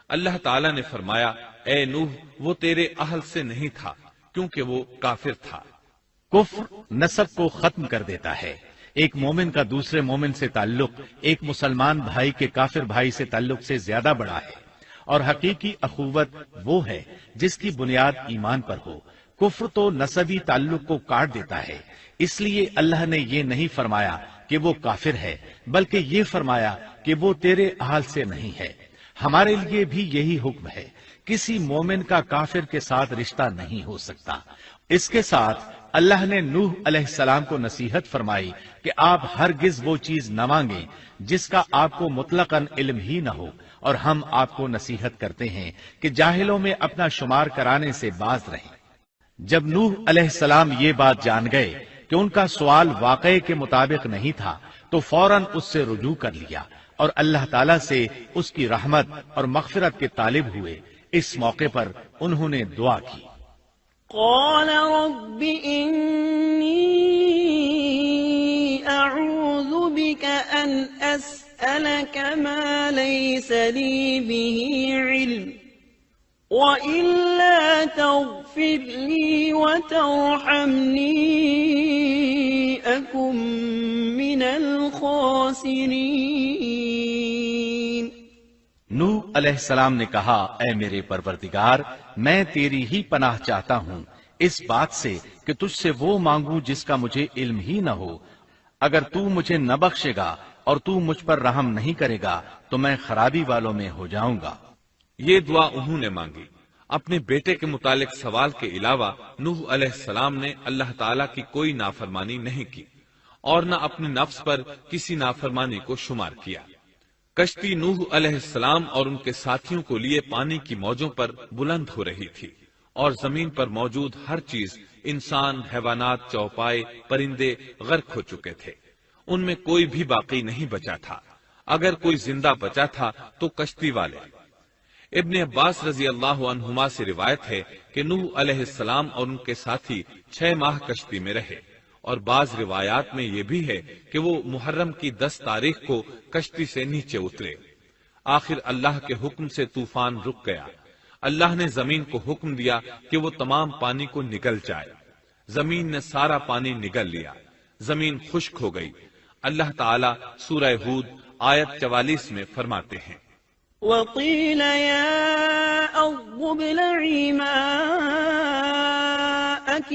اللہ تعالیٰ نے فرمایا، اے نوح، وہ تیرے اہل سے نہیں تھا کیونکہ وہ کافر تھا۔ کفر نسب کو ختم کر دیتا ہے۔ ایک مومن کا دوسرے مومن سے تعلق ایک مسلمان بھائی کے کافر بھائی سے تعلق سے زیادہ بڑا ہے، اور حقیقی اخوت وہ ہے جس کی بنیاد ایمان پر ہو۔ کفر تو نسبی تعلق کو کاٹ دیتا ہے، اس لیے اللہ نے یہ نہیں فرمایا کہ وہ کافر ہے، بلکہ یہ فرمایا کہ وہ تیرے اہل سے نہیں ہے۔ ہمارے لیے بھی یہی حکم ہے، کسی مومن کا کافر کے ساتھ رشتہ نہیں ہو سکتا۔ اس کے ساتھ اللہ نے نوح علیہ السلام کو نصیحت فرمائی کہ آپ ہرگز وہ چیز نہ مانگیں جس کا آپ کو مطلقاً علم ہی نہ ہو، اور ہم آپ کو نصیحت کرتے ہیں کہ جاہلوں میں اپنا شمار کرانے سے باز رہیں۔ جب نوح علیہ السلام یہ بات جان گئے کہ ان کا سوال واقعے کے مطابق نہیں تھا تو فوراً اس سے رجوع کر لیا اور اللہ تعالیٰ سے اس کی رحمت اور مغفرت کے طالب ہوئے۔ اس موقع پر انہوں نے دعا کی، قال رب إني أعوذ بك أن أسألك ما ليس لي به علم وإلا تغفر لي وترحمني أكن من الخاسرين۔ نوح علیہ السلام نے کہا، اے میرے پروردگار، میں تیری ہی پناہ چاہتا ہوں اس بات سے کہ تجھ سے وہ مانگوں جس کا مجھے علم ہی نہ ہو۔ اگر تو مجھے نہ بخشے گا اور تو مجھ پر رحم نہیں کرے گا تو میں خرابی والوں میں ہو جاؤں گا۔ یہ دعا انہوں نے مانگی۔ اپنے بیٹے کے متعلق سوال کے علاوہ نوح علیہ السلام نے اللہ تعالیٰ کی کوئی نافرمانی نہیں کی اور نہ اپنے نفس پر کسی نافرمانی کو شمار کیا۔ کشتی نوح علیہ السلام اور ان کے ساتھیوں کو لیے پانی کی موجوں پر بلند ہو رہی تھی، اور زمین پر موجود ہر چیز، انسان، حیوانات، چوپائے، پرندے غرق ہو چکے تھے۔ ان میں کوئی بھی باقی نہیں بچا تھا۔ اگر کوئی زندہ بچا تھا تو کشتی والے۔ ابن عباس رضی اللہ عنہما سے روایت ہے کہ نوح علیہ السلام اور ان کے ساتھی 6 ماہ کشتی میں رہے، اور بعض روایات میں یہ بھی ہے کہ وہ محرم کی 10 تاریخ کو کشتی سے نیچے اترے۔ آخر اللہ کے حکم سے طوفان رک گیا۔ اللہ نے زمین کو حکم دیا کہ وہ تمام پانی کو نگل جائے۔ زمین نے سارا پانی نگل لیا، زمین خشک ہو گئی۔ اللہ تعالیٰ سورہ ہود آیت 44 میں فرماتے ہیں، وقيل يا أرض ابلعي ماءك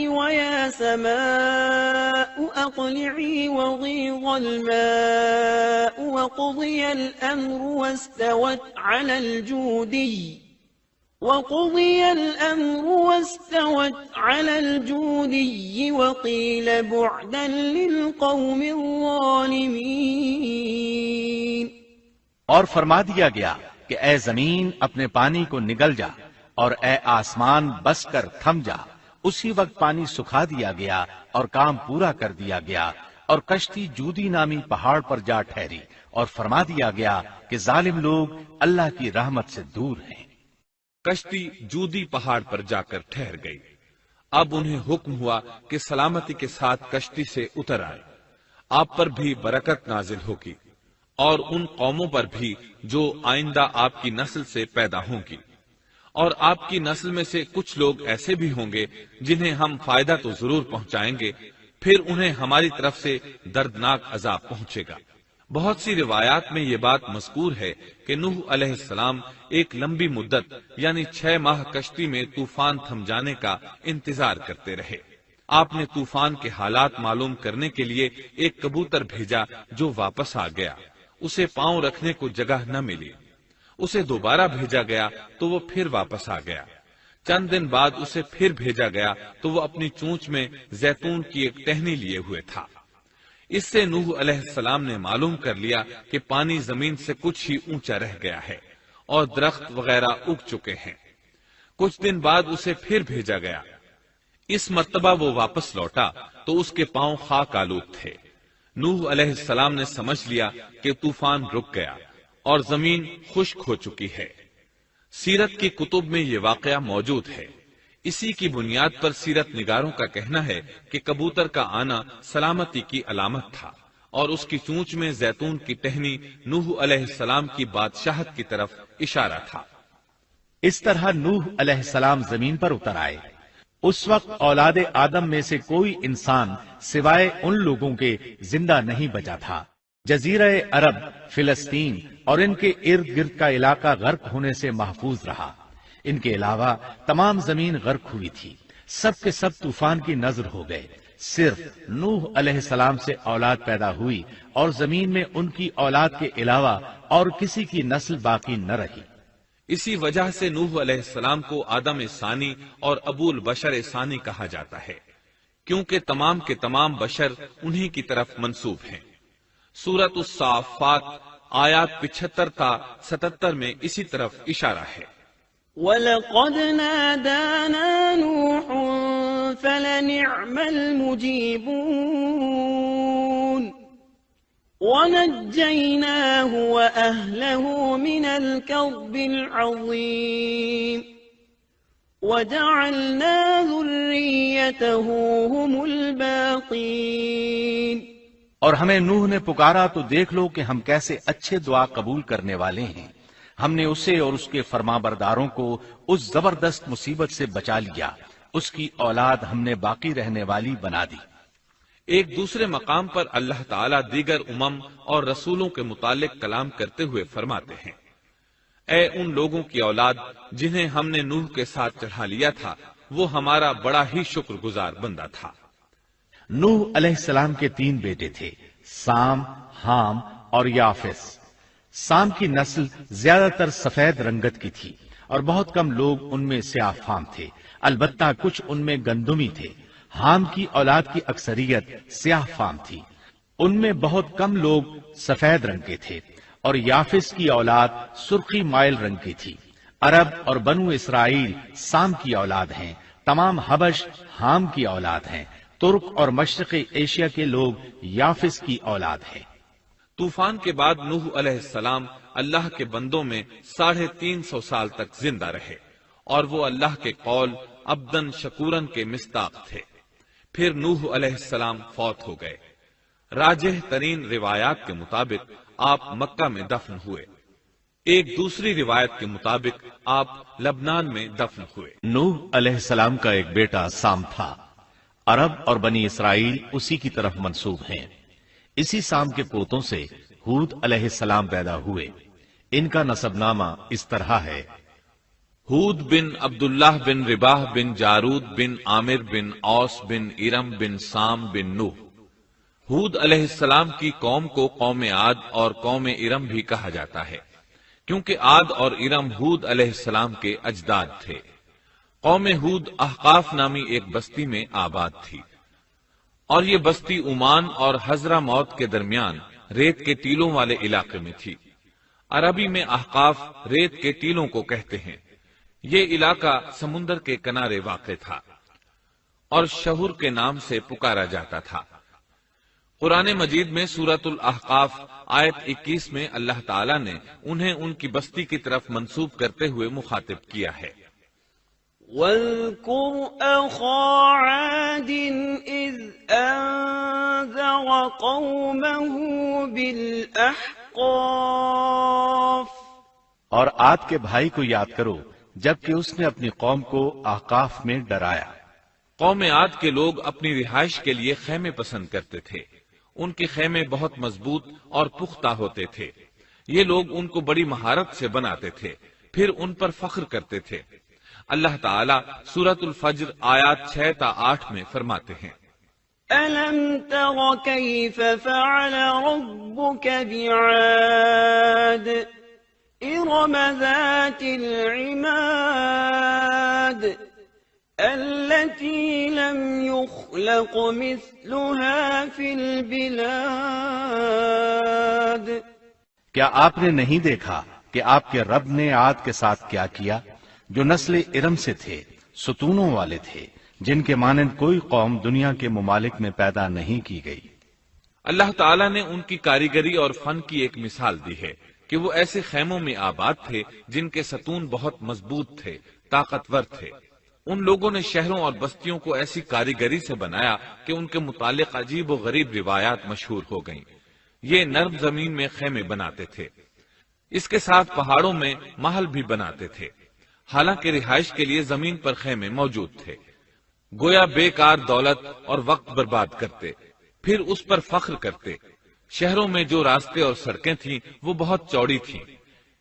ويا سماء أقلعي وغيض الماء وقضي الأمر واستوت على الجودي وقيل بعدا للقوم الظالمين۔ اور فرما دیا گیا کہ اے زمین اپنے پانی کو نگل جا، اور اے آسمان بس کر تھم جا۔ اسی وقت پانی سکھا دیا گیا اور کام پورا کر دیا گیا، اور کشتی جودی نامی پہاڑ پر جا ٹھہری، اور فرما دیا گیا کہ ظالم لوگ اللہ کی رحمت سے دور ہیں۔ کشتی جودی پہاڑ پر جا کر ٹھہر گئی۔ اب انہیں حکم ہوا کہ سلامتی کے ساتھ کشتی سے اتر آئے، آپ پر بھی برکت نازل ہوگی، اور ان قوموں پر بھی جو آئندہ آپ کی نسل سے پیدا ہوں گی، اور آپ کی نسل میں سے کچھ لوگ ایسے بھی ہوں گے جنہیں ہم فائدہ تو ضرور پہنچائیں گے، پھر انہیں ہماری طرف سے دردناک عذاب پہنچے گا۔ بہت سی روایات میں یہ بات مذکور ہے کہ نوح علیہ السلام ایک لمبی مدت یعنی 6 ماہ کشتی میں طوفان تھم جانے کا انتظار کرتے رہے۔ آپ نے طوفان کے حالات معلوم کرنے کے لیے ایک کبوتر بھیجا جو واپس آ گیا۔ اسے پاؤں رکھنے کو جگہ نہ ملی۔ اسے دوبارہ بھیجا گیا تو وہ پھر واپس آ گیا۔ چند دن بعد اسے پھر بھیجا گیا تو وہ اپنی چونچ میں زیتون کی ایک ٹہنی لیے ہوئے تھا۔ اس سے نوح علیہ السلام نے معلوم کر لیا کہ پانی زمین سے کچھ ہی اونچا رہ گیا ہے اور درخت وغیرہ اگ چکے ہیں۔ کچھ دن بعد اسے پھر بھیجا گیا۔ اس مرتبہ وہ واپس لوٹا تو اس کے پاؤں خاک آلود تھے۔ نوح علیہ السلام نے سمجھ لیا کہ طوفان رک گیا اور زمین خشک ہو چکی ہے۔ سیرت کی کتب میں یہ واقعہ موجود ہے۔ اسی کی بنیاد پر سیرت نگاروں کا کہنا ہے کہ کبوتر کا آنا سلامتی کی علامت تھا، اور اس کی چونچ میں زیتون کی ٹہنی نوح علیہ السلام کی بادشاہت کی طرف اشارہ تھا۔ اس طرح نوح علیہ السلام زمین پر اتر آئے۔ اس وقت اولاد آدم میں سے کوئی انسان سوائے ان لوگوں کے زندہ نہیں بچا تھا۔ جزیرہ عرب، فلسطین اور ان کے ارد گرد کا علاقہ غرق ہونے سے محفوظ رہا۔ ان کے علاوہ تمام زمین غرق ہوئی تھی۔ سب کے سب طوفان کی نذر ہو گئے۔ صرف نوح علیہ السلام سے اولاد پیدا ہوئی اور زمین میں ان کی اولاد کے علاوہ اور کسی کی نسل باقی نہ رہی۔ اسی وجہ سے نوح علیہ السلام کو آدم ثانی اور ابو البشر ثانی کہا جاتا ہے، کیونکہ تمام کے تمام بشر انہی کی طرف منسوب ہیں۔ سورۃ الصافات آیات 75 تا 77 میں اسی طرف اشارہ ہے۔ وَلَقَدْ نَادَانَا نُوحٌ فَلَنِعْمَ الْمُجِيبُونَ وَنَجَّيْنَاهُ وَأَهْلَهُ مِنَ الْكَرْبِ الْعَظِيمِ وَجَعَلْنَا ذُرِّيَّتَهُ هُمُ الْبَاقِينَ۔ اور ہمیں نوح نے پکارا تو دیکھ لو کہ ہم کیسے اچھے دعا قبول کرنے والے ہیں۔ ہم نے اسے اور اس کے فرمانبرداروں کو اس زبردست مصیبت سے بچا لیا۔ اس کی اولاد ہم نے باقی رہنے والی بنا دی۔ ایک دوسرے مقام پر اللہ تعالیٰ دیگر امم اور رسولوں کے متعلق کلام کرتے ہوئے فرماتے ہیں، اے ان لوگوں کی اولاد جنہیں ہم نے نوح کے ساتھ چڑھا لیا تھا، وہ ہمارا بڑا ہی شکر گزار بندہ تھا۔ نوح علیہ السلام کے 3 بیٹے تھے، سام، حام اور یافس۔ سام کی نسل زیادہ تر سفید رنگت کی تھی اور بہت کم لوگ ان میں سیاہ فام تھے، البتہ کچھ ان میں گندمی تھے۔ حام کی اولاد کی اکثریت سیاہ فام تھی، ان میں بہت کم لوگ سفید رنگ کے تھے، اور یافس کی اولاد سرخی مائل رنگ کی تھی۔ عرب اور بنو اسرائیل سام کی اولاد ہیں، تمام حبش حام کی اولاد ہیں، ترک اور مشرقی ایشیا کے لوگ یافس کی اولاد ہیں۔ طوفان کے بعد نوح علیہ السلام اللہ کے بندوں میں 350 سال تک زندہ رہے، اور وہ اللہ کے قول عبدن شکورن کے مصداق تھے۔ پھر نوح علیہ السلام فوت ہو گئے۔ راجح ترین روایات کے مطابق آپ مکہ میں دفن ہوئے، ایک دوسری روایت کے مطابق آپ لبنان میں دفن ہوئے۔ نوح علیہ السلام کا ایک بیٹا سام تھا۔ عرب اور بنی اسرائیل اسی کی طرف منسوب ہیں۔ اسی سام کے پوتوں سے ہود علیہ السلام پیدا ہوئے۔ ان کا نسب نامہ اس طرح ہے: ہود بن عبداللہ بن رباح بن جارود بن عامر بن اوس بن ارم بن سام بن نوح۔ ہود علیہ السلام کی قوم کو قوم عاد اور قوم ارم بھی کہا جاتا ہے، کیونکہ عاد اور ارم ہود علیہ السلام کے اجداد تھے۔ قوم ہود احقاف نامی ایک بستی میں آباد تھی، اور یہ بستی عمان اور حضرہ موت کے درمیان ریت کے ٹیلوں والے علاقے میں تھی۔ عربی میں احقاف ریت کے ٹیلوں کو کہتے ہیں۔ یہ علاقہ سمندر کے کنارے واقع تھا اور شہر کے نام سے پکارا جاتا تھا۔ قرآن مجید میں سورۃ الاحقاف آیت 21 میں اللہ تعالیٰ نے انہیں ان کی بستی کی طرف منسوب کرتے ہوئے مخاطب کیا ہے۔ وَاذْكُرْ أَخَا عَادٍ إِذْ أَنذَرَ قَوْمَهُ بِالْأَحْقَافِ۔ اور عاد کے بھائی کو یاد کرو جبکہ اس نے اپنی قوم کو احقاف میں ڈرایا۔ قوم عاد کے لوگ اپنی رہائش کے لیے خیمے پسند کرتے تھے۔ ان کے خیمے بہت مضبوط اور پختہ ہوتے تھے۔ یہ لوگ ان کو بڑی مہارت سے بناتے تھے، پھر ان پر فخر کرتے تھے۔ اللہ تعالیٰ سورۃ الفجر آیات 6 تا 8 میں فرماتے ہیں، أَلَمْ تَرَ كَيْفَ فَعَلَ رَبُّكَ بِعَادٍ إِرَمَ ذَاتِ الْعِمَادِ الَّتِي لَمْ يُخْلَقْ مِثْلُهَا فِي الْبِلَادِ۔ کیا آپ نے نہیں دیکھا کہ آپ کے رب نے عاد کے ساتھ کیا کیا، جو نسل ارم سے تھے، ستونوں والے تھے، جن کے مانند کوئی قوم دنیا کے ممالک میں پیدا نہیں کی گئی۔ اللہ تعالیٰ نے ان کی کاریگری اور فن کی ایک مثال دی ہے کہ وہ ایسے خیموں میں آباد تھے جن کے ستون بہت مضبوط تھے، طاقتور تھے۔ ان لوگوں نے شہروں اور بستیوں کو ایسی کاریگری سے بنایا کہ ان کے متعلق عجیب و غریب روایات مشہور ہو گئیں۔ یہ نرم زمین میں خیمے بناتے تھے، اس کے ساتھ پہاڑوں میں محل بھی بناتے تھے، حالانکہ رہائش کے لیے زمین پر خیمے موجود تھے۔ گویا بیکار دولت اور وقت برباد کرتے، پھر اس پر فخر کرتے۔ شہروں میں جو راستے اور سڑکیں تھیں وہ بہت چوڑی تھیں۔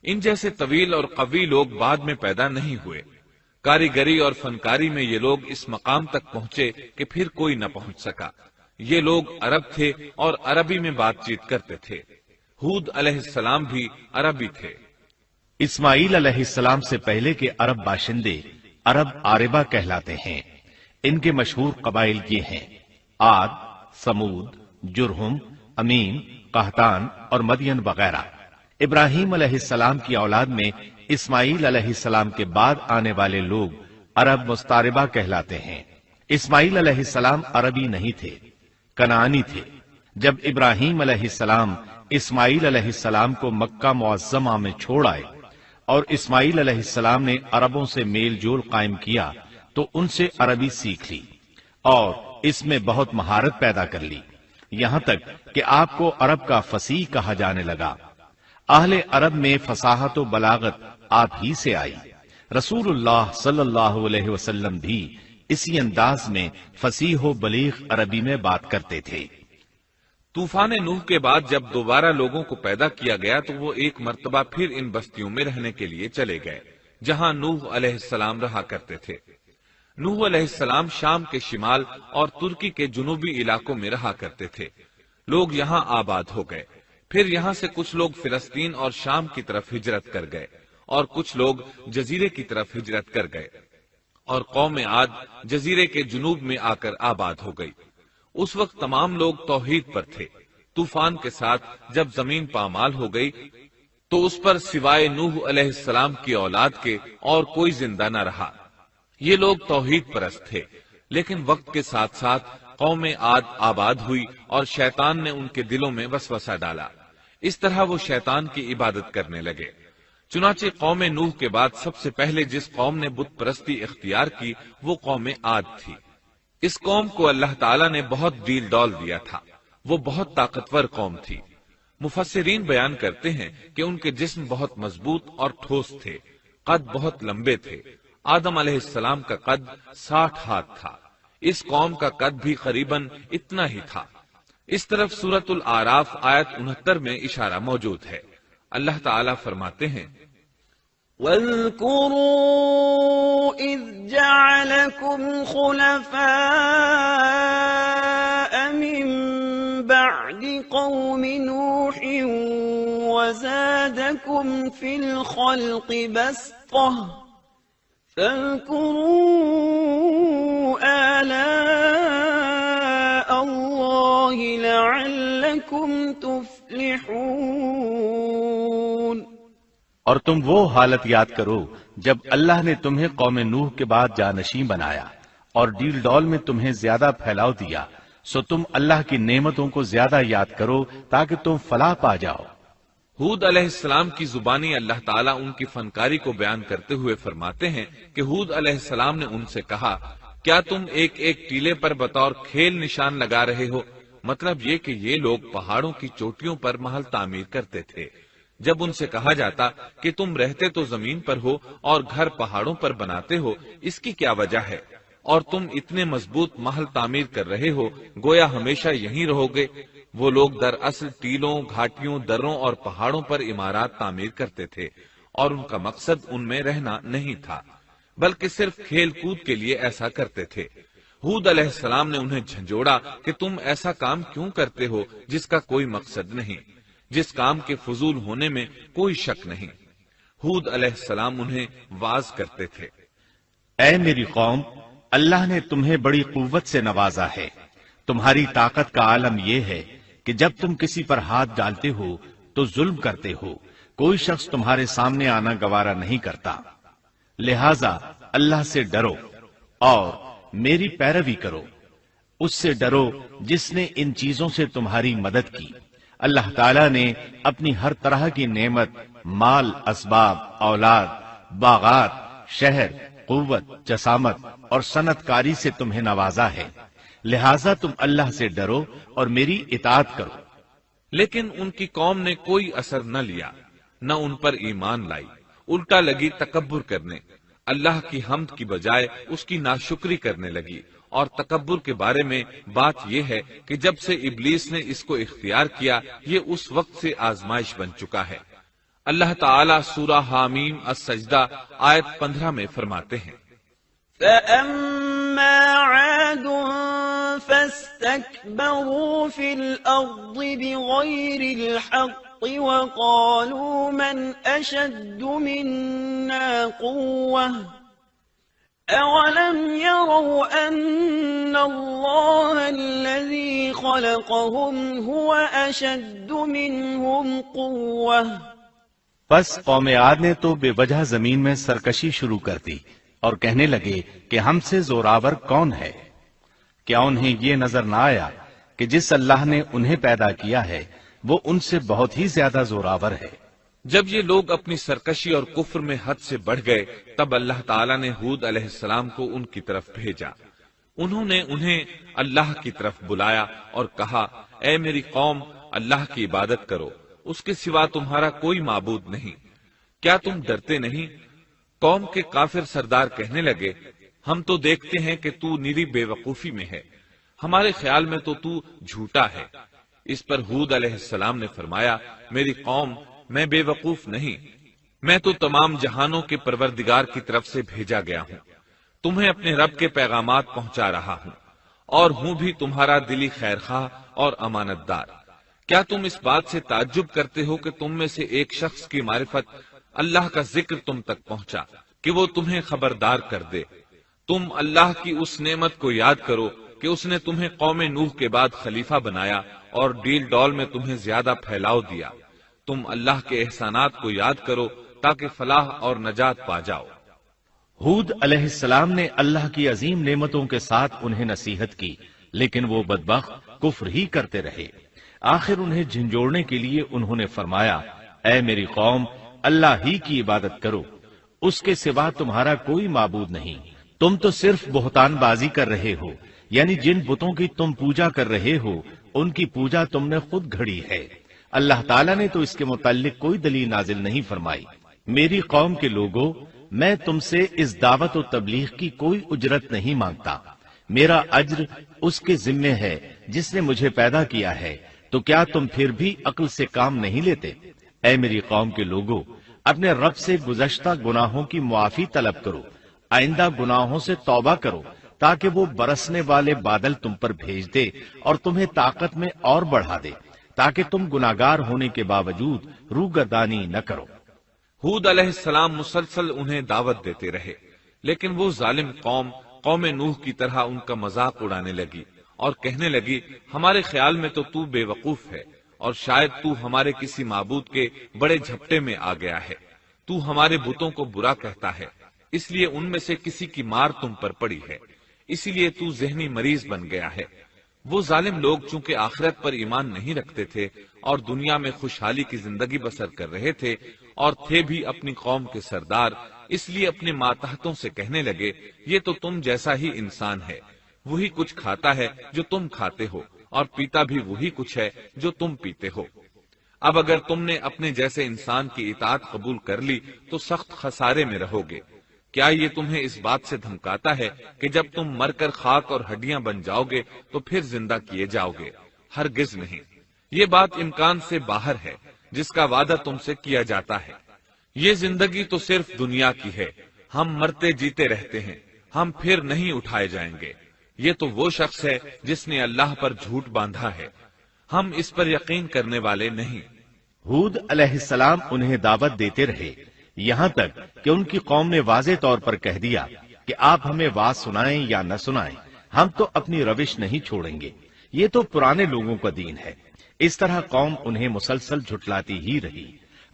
ان جیسے طویل اور قوی لوگ بعد میں پیدا نہیں ہوئے۔ کاریگری اور فنکاری میں یہ لوگ اس مقام تک پہنچے کہ پھر کوئی نہ پہنچ سکا۔ یہ لوگ عرب تھے اور عربی میں بات چیت کرتے تھے۔ ہود علیہ السلام بھی عربی تھے۔ اسماعیل علیہ السلام سے پہلے کے عرب باشندے عرب عاربہ کہلاتے ہیں۔ ان کے مشہور قبائل یہ ہیں: عاد، سمود، جرہم، امین، قحطان اور مدین وغیرہ۔ ابراہیم علیہ السلام کی اولاد میں اسماعیل علیہ السلام کے بعد آنے والے لوگ عرب مستعربہ کہلاتے ہیں۔ اسماعیل علیہ السلام عربی نہیں تھے، کنعانی تھے۔ جب ابراہیم علیہ السلام اسماعیل علیہ السلام کو مکہ معظمہ میں چھوڑ آئے اور اسماعیل علیہ السلام نے عربوں سے میل جول قائم کیا تو ان سے عربی سیکھ لی اور اس میں بہت مہارت پیدا کر لی، یہاں تک کہ آپ کو عرب کا فصیح کہا جانے لگا۔ اہل عرب میں فصاحت و بلاغت آپ ہی سے آئی۔ رسول اللہ صلی اللہ علیہ وسلم بھی اسی انداز میں فصیح و بلیغ عربی میں بات کرتے تھے۔ طوفان نوح کے بعد جب دوبارہ لوگوں کو پیدا کیا گیا تو وہ ایک مرتبہ پھر ان بستیوں میں رہنے کے لیے چلے گئے جہاں نوح علیہ السلام رہا کرتے تھے۔ نوح علیہ السلام شام کے شمال اور ترکی کے جنوبی علاقوں میں رہا کرتے تھے۔ لوگ یہاں آباد ہو گئے، پھر یہاں سے کچھ لوگ فلسطین اور شام کی طرف ہجرت کر گئے اور کچھ لوگ جزیرے کی طرف ہجرت کر گئے، اور قوم عاد جزیرے کے جنوب میں آ کر آباد ہو گئی۔ اس وقت تمام لوگ توحید پر تھے۔ طوفان کے ساتھ جب زمین پامال ہو گئی تو اس پر سوائے نوح علیہ السلام کی اولاد کے اور کوئی زندہ نہ رہا۔ یہ لوگ توحید پرست تھے، لیکن وقت کے ساتھ ساتھ قوم عاد آباد ہوئی اور شیطان نے ان کے دلوں میں وسوسہ ڈالا۔ اس طرح وہ شیطان کی عبادت کرنے لگے۔ چنانچہ قوم نوح کے بعد سب سے پہلے جس قوم نے بت پرستی اختیار کی وہ قوم عاد تھی۔ اس قوم کو اللہ تعالیٰ نے بہت ڈیل ڈول دیا تھا، وہ بہت طاقتور قوم تھی۔ مفسرین بیان کرتے ہیں کہ ان کے جسم بہت مضبوط اور ٹھوس تھے، قد بہت لمبے تھے۔ آدم علیہ السلام کا قد 60 ہاتھ تھا، اس قوم کا قد بھی قریباً اتنا ہی تھا۔ اس طرف سورۃ الاعراف آیت 69 میں اشارہ موجود ہے۔ اللہ تعالیٰ فرماتے ہیں: وَاذْكُرُوا إِذْ جَعَلَكُمْ خُلَفَاءَ مِنْ بَعْدِ قَوْمِ نُوحٍ وَزَادَكُمْ فِي الْخَلْقِ بَسْطَةً فَاذْكُرُوا آلَاءَ اللَّهِ لَعَلَّكُمْ تُفْلِحُونَ۔ اور تم وہ حالت یاد کرو جب اللہ نے تمہیں قوم نوح کے بعد جانشین بنایا اور ڈیل ڈول میں تمہیں زیادہ پھیلاؤ دیا، سو تم اللہ کی نعمتوں کو زیادہ یاد کرو تاکہ تم فلاح پا جاؤ۔ ہود علیہ السلام کی زبانی اللہ تعالیٰ ان کی فنکاری کو بیان کرتے ہوئے فرماتے ہیں کہ ہود علیہ السلام نے ان سے کہا، کیا تم ایک ایک ٹیلے پر بطور کھیل نشان لگا رہے ہو؟ مطلب یہ کہ یہ لوگ پہاڑوں کی چوٹیوں پر محل تعمیر کرتے تھے۔ جب ان سے کہا جاتا کہ تم رہتے تو زمین پر ہو اور گھر پہاڑوں پر بناتے ہو، اس کی کیا وجہ ہے؟ اور تم اتنے مضبوط محل تعمیر کر رہے ہو، گویا ہمیشہ یہیں رہو گے۔ وہ لوگ دراصل ٹیلوں، گھاٹیوں، دروں اور پہاڑوں پر عمارات تعمیر کرتے تھے، اور ان کا مقصد ان میں رہنا نہیں تھا، بلکہ صرف کھیل کود کے لیے ایسا کرتے تھے۔ ہود علیہ السلام نے انہیں جھنجھوڑا کہ تم ایسا کام کیوں کرتے ہو جس کا کوئی مقصد نہیں، جس کام کے فضول ہونے میں کوئی شک نہیں۔ ہود علیہ السلام انہیں واز کرتے تھے: اے میری قوم، اللہ نے تمہیں بڑی قوت سے نوازا ہے۔ تمہاری طاقت کا عالم یہ ہے کہ جب تم کسی پر ہاتھ ڈالتے ہو تو ظلم کرتے ہو، کوئی شخص تمہارے سامنے آنا گوارا نہیں کرتا۔ لہذا اللہ سے ڈرو اور میری پیروی کرو، اس سے ڈرو جس نے ان چیزوں سے تمہاری مدد کی۔ اللہ تعالیٰ نے اپنی ہر طرح کی نعمت، مال، اسباب، اولاد، باغات، شہر، قوت، جسامت اور صنعت کاری سے تمہیں نوازا ہے، لہذا تم اللہ سے ڈرو اور میری اطاعت کرو۔ لیکن ان کی قوم نے کوئی اثر نہ لیا، نہ ان پر ایمان لائی، الٹا لگی تکبر کرنے، اللہ کی حمد کی بجائے اس کی ناشکری کرنے لگی۔ اور تکبر کے بارے میں بات یہ ہے کہ جب سے ابلیس نے اس کو اختیار کیا، یہ اس وقت سے آزمائش بن چکا ہے۔ اللہ تعالیٰ سورہ حامیم السجدہ آیت 15 میں فرماتے ہیں، فَأَمَّا عَادٌ فَاسْتَكْبَرُوا فِي الْأَرْضِ بِغَيْرِ الْحَقِّ وَقَالُوا مَنْ أَشَدُّ مِنَّا قُوَّةً أَوَلَمْ يَرَوْا أَنَّ اللَّهَ الَّذِي خَلَقَهُمْ هُوَ أَشَدُّ مِنْهُمْ قُوَّةً۔ بس قوم عاد نے تو بے وجہ زمین میں سرکشی شروع کر دی اور کہنے لگے کہ ہم سے زوراور کون ہے؟ کیا انہیں یہ نظر نہ آیا کہ جس اللہ نے انہیں پیدا کیا ہے وہ ان سے بہت ہی زیادہ زوراور ہے؟ جب یہ لوگ اپنی سرکشی اور کفر میں حد سے بڑھ گئے، تب اللہ تعالیٰ نے ہود علیہ السلام کو ان کی طرف بھیجا۔ انہوں نے انہیں اللہ کی طرف بلایا اور کہا، اے میری قوم، اللہ کی عبادت کرو، اس کے سوا تمہارا کوئی معبود نہیں۔ کیا تم ڈرتے نہیں؟ قوم کے کافر سردار کہنے لگے، ہم تو دیکھتے ہیں کہ تو نیری بے وقوفی میں ہے، ہمارے خیال میں تو جھوٹا ہے۔ اس پر ہود علیہ السلام نے فرمایا، میری قوم، میں بے وقوف نہیں، میں تو تمام جہانوں کے پروردگار کی طرف سے بھیجا گیا ہوں، تمہیں اپنے رب کے پیغامات پہنچا رہا ہوں، اور ہوں بھی تمہارا دلی خیرخواہ اور امانت دار۔ کیا تم اس بات سے تعجب کرتے ہو کہ تم میں سے ایک شخص کی معرفت، اللہ کا ذکر تم تک پہنچا کہ وہ تمہیں خبردار کر دے؟ تم اللہ کی اس نعمت کو یاد کرو کہ اس نے تمہیں قوم نوح کے بعد خلیفہ بنایا اور ڈیل ڈول میں تمہیں زیادہ پھیلاؤ دیا۔ تم اللہ کے احسانات کو یاد کرو تاکہ فلاح اور نجات پا جاؤ۔ ہود علیہ السلام نے اللہ کی عظیم نعمتوں کے ساتھ انہیں نصیحت کی، لیکن وہ بدبخت کفر ہی کرتے رہے۔ آخر انہیں جھنجھوڑنے کے لیے انہوں نے فرمایا، اے میری قوم، اللہ ہی کی عبادت کرو، اس کے سوا تمہارا کوئی معبود نہیں۔ تم تو صرف بہتان بازی کر رہے ہو، یعنی جن بتوں کی تم پوجا کر رہے ہو ان کی پوجا تم نے خود گھڑی ہے، اللہ تعالیٰ نے تو اس کے متعلق کوئی دلیل نازل نہیں فرمائی۔ میری قوم کے لوگوں، میں تم سے اس دعوت و تبلیغ کی کوئی اجرت نہیں مانگتا، میرا اجر اس کے ذمے ہے جس نے مجھے پیدا کیا ہے، تو کیا تم پھر بھی عقل سے کام نہیں لیتے؟ اے میری قوم کے لوگوں، اپنے رب سے گزشتہ گناہوں کی معافی طلب کرو، آئندہ گناہوں سے توبہ کرو، تاکہ وہ برسنے والے بادل تم پر بھیج دے اور تمہیں طاقت میں اور بڑھا دے، تاکہ تم گناہگار ہونے کے باوجود روگردانی نہ کرو۔ ہود علیہ السلام مسلسل انہیں دعوت دیتے رہے، لیکن وہ ظالم قوم نوح کی طرح ان کا مذاق اڑانے لگی اور کہنے لگی، ہمارے خیال میں تو بے وقوف ہے، اور شاید تو ہمارے کسی معبود کے بڑے جھپٹے میں آ گیا ہے، تو ہمارے بتوں کو برا کہتا ہے، اس لیے ان میں سے کسی کی مار تم پر پڑی ہے، اسی لیے تو ذہنی مریض بن گیا ہے۔ وہ ظالم لوگ چونکہ آخرت پر ایمان نہیں رکھتے تھے اور دنیا میں خوشحالی کی زندگی بسر کر رہے تھے اور تھے بھی اپنی قوم کے سردار، اس لیے اپنے ماتحتوں سے کہنے لگے، یہ تو تم جیسا ہی انسان ہے، وہی کچھ کھاتا ہے جو تم کھاتے ہو اور پیتا بھی وہی کچھ ہے جو تم پیتے ہو۔ اب اگر تم نے اپنے جیسے انسان کی اطاعت قبول کر لی تو سخت خسارے میں رہو گے۔ کیا یہ تمہیں اس بات سے دھمکاتا ہے کہ جب تم مر کر خاک اور ہڈیاں بن جاؤ گے تو پھر زندہ کیے جاؤ گے؟ ہرگز نہیں، یہ بات امکان سے باہر ہے جس کا وعدہ تم سے کیا جاتا ہے۔ یہ زندگی تو صرف دنیا کی ہے، ہم مرتے جیتے رہتے ہیں، ہم پھر نہیں اٹھائے جائیں گے۔ یہ تو وہ شخص ہے جس نے اللہ پر جھوٹ باندھا ہے، ہم اس پر یقین کرنے والے نہیں۔ ہود علیہ السلام انہیں دعوت دیتے رہے، یہاں تک کہ ان کی قوم نے واضح طور پر کہہ دیا کہ آپ ہمیں واز سنائیں یا نہ سنائیں، ہم تو اپنی روش نہیں چھوڑیں گے، یہ تو پرانے لوگوں کا دین ہے۔ اس طرح قوم انہیں مسلسل جھٹلاتی ہی رہی۔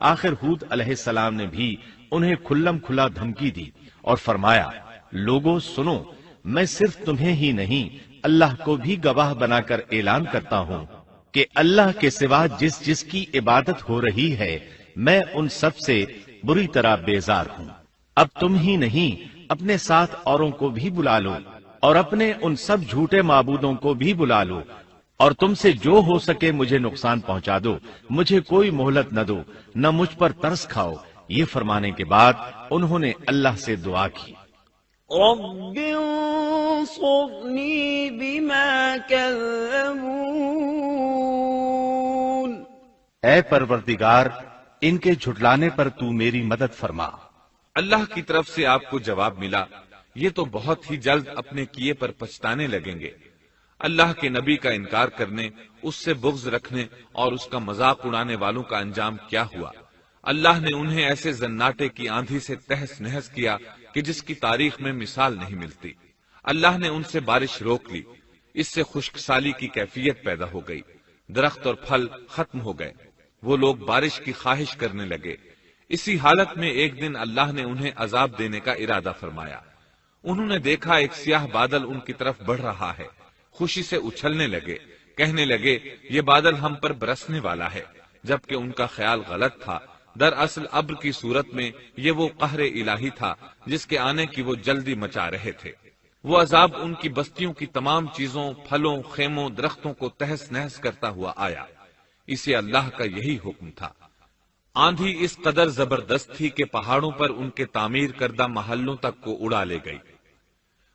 آخر ہود علیہ السلام نے بھی انہیں کھلم کھلا دھمکی دی اور فرمایا، لوگوں سنو، میں صرف تمہیں ہی نہیں اللہ کو بھی گواہ بنا کر اعلان کرتا ہوں کہ اللہ کے سوا جس کی عبادت ہو رہی ہے میں ان سب سے بری طرح بیزار ہوں۔ اب تم ہی نہیں اپنے ساتھ اوروں کو بھی بلا لو اور اپنے ان سب جھوٹے معبودوں کو بھی بلا لو اور تم سے جو ہو سکے مجھے نقصان پہنچا دو، مجھے کوئی مہلت نہ دو، نہ مجھ پر ترس کھاؤ۔ یہ فرمانے کے بعد انہوں نے اللہ سے دعا کی، رب انصرنی بما کذبون، اے پروردگار ان کے جھٹلانے پر تو میری مدد فرما۔ اللہ کی طرف سے آپ کو جواب ملا، یہ تو بہت ہی جلد اپنے کیے پر پچھتانے لگیں گے۔ اللہ کے نبی کا انکار کرنے، اس سے بغض رکھنے اور اس کا مذاق اڑانے والوں کا انجام کیا ہوا؟ اللہ نے انہیں ایسے زناٹے کی آندھی سے تہس نہس کیا کہ جس کی تاریخ میں مثال نہیں ملتی۔ اللہ نے ان سے بارش روک لی، اس سے خشک سالی کی کیفیت پیدا ہو گئی، درخت اور پھل ختم ہو گئے، وہ لوگ بارش کی خواہش کرنے لگے۔ اسی حالت میں ایک دن اللہ نے انہیں عذاب دینے کا ارادہ فرمایا۔ انہوں نے دیکھا ایک سیاہ بادل ان کی طرف بڑھ رہا ہے، خوشی سے اچھلنے لگے، کہنے لگے یہ بادل ہم پر برسنے والا ہے، جبکہ ان کا خیال غلط تھا۔ دراصل ابر کی صورت میں یہ وہ قہر الہی تھا جس کے آنے کی وہ جلدی مچا رہے تھے۔ وہ عذاب ان کی بستیوں کی تمام چیزوں، پھلوں، خیموں، درختوں کو تہس نہس کرتا ہوا آیا۔ اسے اللہ کا یہی حکم تھا۔ آندھی اس قدر زبردست تھی کہ پہاڑوں پر ان کے تعمیر کردہ محلوں تک کو اڑا لے گئی۔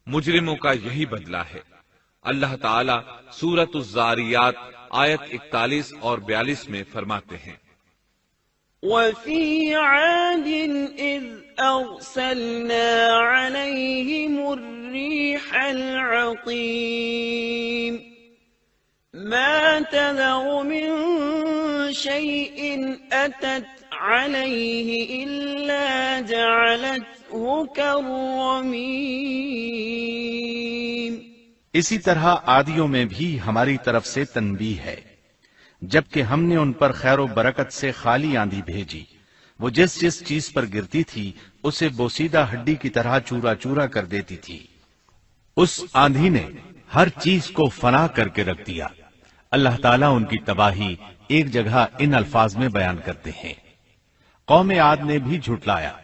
مجرموں کا یہی بدلہ ہے۔ اللہ تعالی سورۃ الزاریات آیت 41 اور 42 میں فرماتے ہیں، وَفِي عَادٍ إِذْ أَرْسَلْنَا عَلَيْهِمُ الرِّيحَ الْعَقِيمَ مَا تَذَرُ مِن شَيْءٍ أَتَتْ عَلَيْهِ إِلَّا جَعَلَتْهُ كَالرَّمِيمِ۔ اسی طرح عادیوں میں بھی ہماری طرف سے تنبیہ ہے، جبکہ ہم نے ان پر خیر و برکت سے خالی آندھی بھیجی، وہ جس جس چیز پر گرتی تھی اسے بوسیدہ ہڈی کی طرح چورا چورا کر دیتی تھی۔ اس آندھی نے ہر چیز کو فنا کر کے رکھ دیا۔ اللہ تعالیٰ ان کی تباہی ایک جگہ ان الفاظ میں بیان کرتے ہیں، قوم عاد نے بھی جھٹلایا،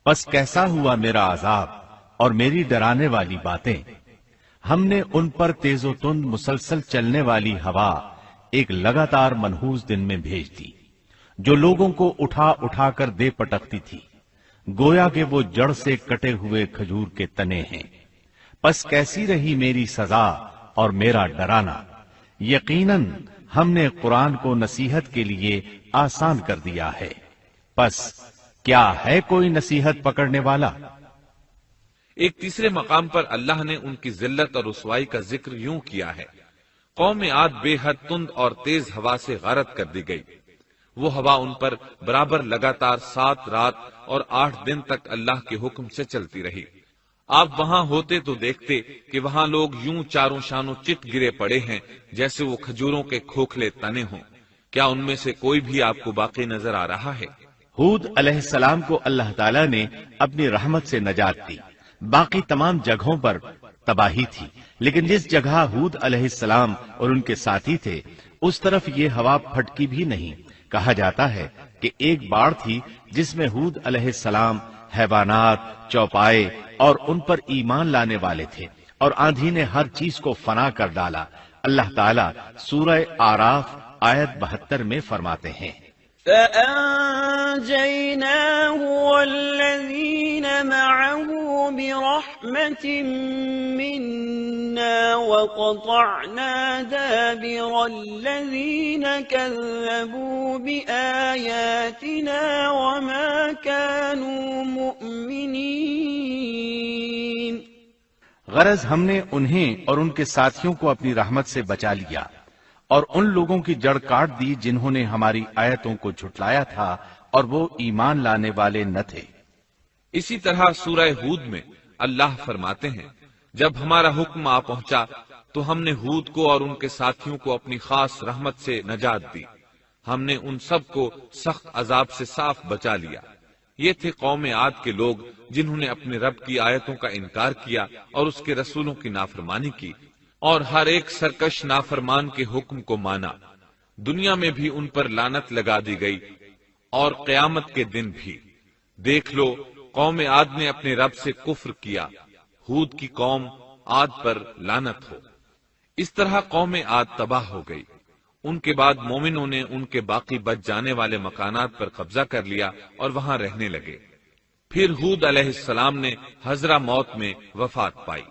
پس کیسا ہوا میرا عذاب اور میری ڈرانے والی باتیں۔ ہم نے ان پر تیز و تند مسلسل چلنے والی ہوا ایک لگاتار منحوس دن میں بھیج دی، جو لوگوں کو اٹھا اٹھا کر دے پٹکتی تھی، گویا کہ وہ جڑ سے کٹے ہوئے کھجور کے تنے ہیں۔ پس کیسی رہی میری سزا اور میرا ڈرانا۔ یقیناً ہم نے قرآن کو نصیحت کے لیے آسان کر دیا ہے، پس کیا ہے کوئی نصیحت پکڑنے والا؟ ایک تیسرے مقام پر اللہ نے ان کی ذلت اور رسوائی کا ذکر یوں کیا ہے، قوم عاد بے حد تند اور تیز ہوا سے غارت کر دی گئی۔ وہ ہوا ان پر برابر لگاتار 7 رات اور 8 دن تک اللہ کے حکم سے چلتی رہی۔ آپ وہاں ہوتے تو دیکھتے کہ وہاں لوگ یوں چاروں شانوں چٹ گرے پڑے ہیں جیسے وہ کھجوروں کے کھوکھلے تنے ہوں۔ کیا ان میں سے کوئی بھی آپ کو باقی نظر آ رہا ہے؟ ہود علیہ السلام کو اللہ تعالیٰ نے اپنی رحمت سے نجات دی، باقی تمام جگہوں پر تباہی تھی، لیکن جس جگہ ہود علیہ السلام اور ان کے ساتھی تھے اس طرف یہ ہوا پھٹکی بھی نہیں۔ کہا جاتا ہے کہ ایک باڑ تھی جس میں ہود علیہ السلام، حیوانات، چوپائے اور ان پر ایمان لانے والے تھے، اور آندھی نے ہر چیز کو فنا کر ڈالا۔ اللہ تعالیٰ سورہ آراف آیت 72 میں فرماتے ہیں، فَأَنجَيْنَاهُ وَالَّذِينَ مَعَهُ بِرَحْمَةٍ مِّنَّا وَقَطَعْنَا دَابِرَ الَّذِينَ كَذَّبُوا بِآيَاتِنَا وَمَا كَانُوا مُؤْمِنِينَ۔ غرض ہم نے انہیں اور ان کے ساتھیوں کو اپنی رحمت سے بچا لیا اور ان لوگوں کی جڑ کاٹ دی جنہوں نے ہماری آیتوں کو جھٹلایا تھا اور وہ ایمان لانے والے نہ تھے۔ اسی طرح سورہ ہود میں اللہ فرماتے ہیں، جب ہمارا حکم آ پہنچا تو ہم نے ہود کو اور ان کے ساتھیوں کو اپنی خاص رحمت سے نجات دی۔ ہم نے ان سب کو سخت عذاب سے صاف بچا لیا۔ یہ تھے قوم عاد کے لوگ جنہوں نے اپنے رب کی آیتوں کا انکار کیا اور اس کے رسولوں کی نافرمانی کی، اور ہر ایک سرکش نافرمان کے حکم کو مانا۔ دنیا میں بھی ان پر لعنت لگا دی گئی اور قیامت کے دن بھی۔ دیکھ لو، قوم عاد نے اپنے رب سے کفر کیا، ہود کی قوم عاد پر لعنت ہو۔ اس طرح قوم عاد تباہ ہو گئی۔ ان کے بعد مومنوں نے ان کے باقی بچ جانے والے مکانات پر قبضہ کر لیا اور وہاں رہنے لگے۔ پھر ہود علیہ السلام نے حضرہ موت میں وفات پائی۔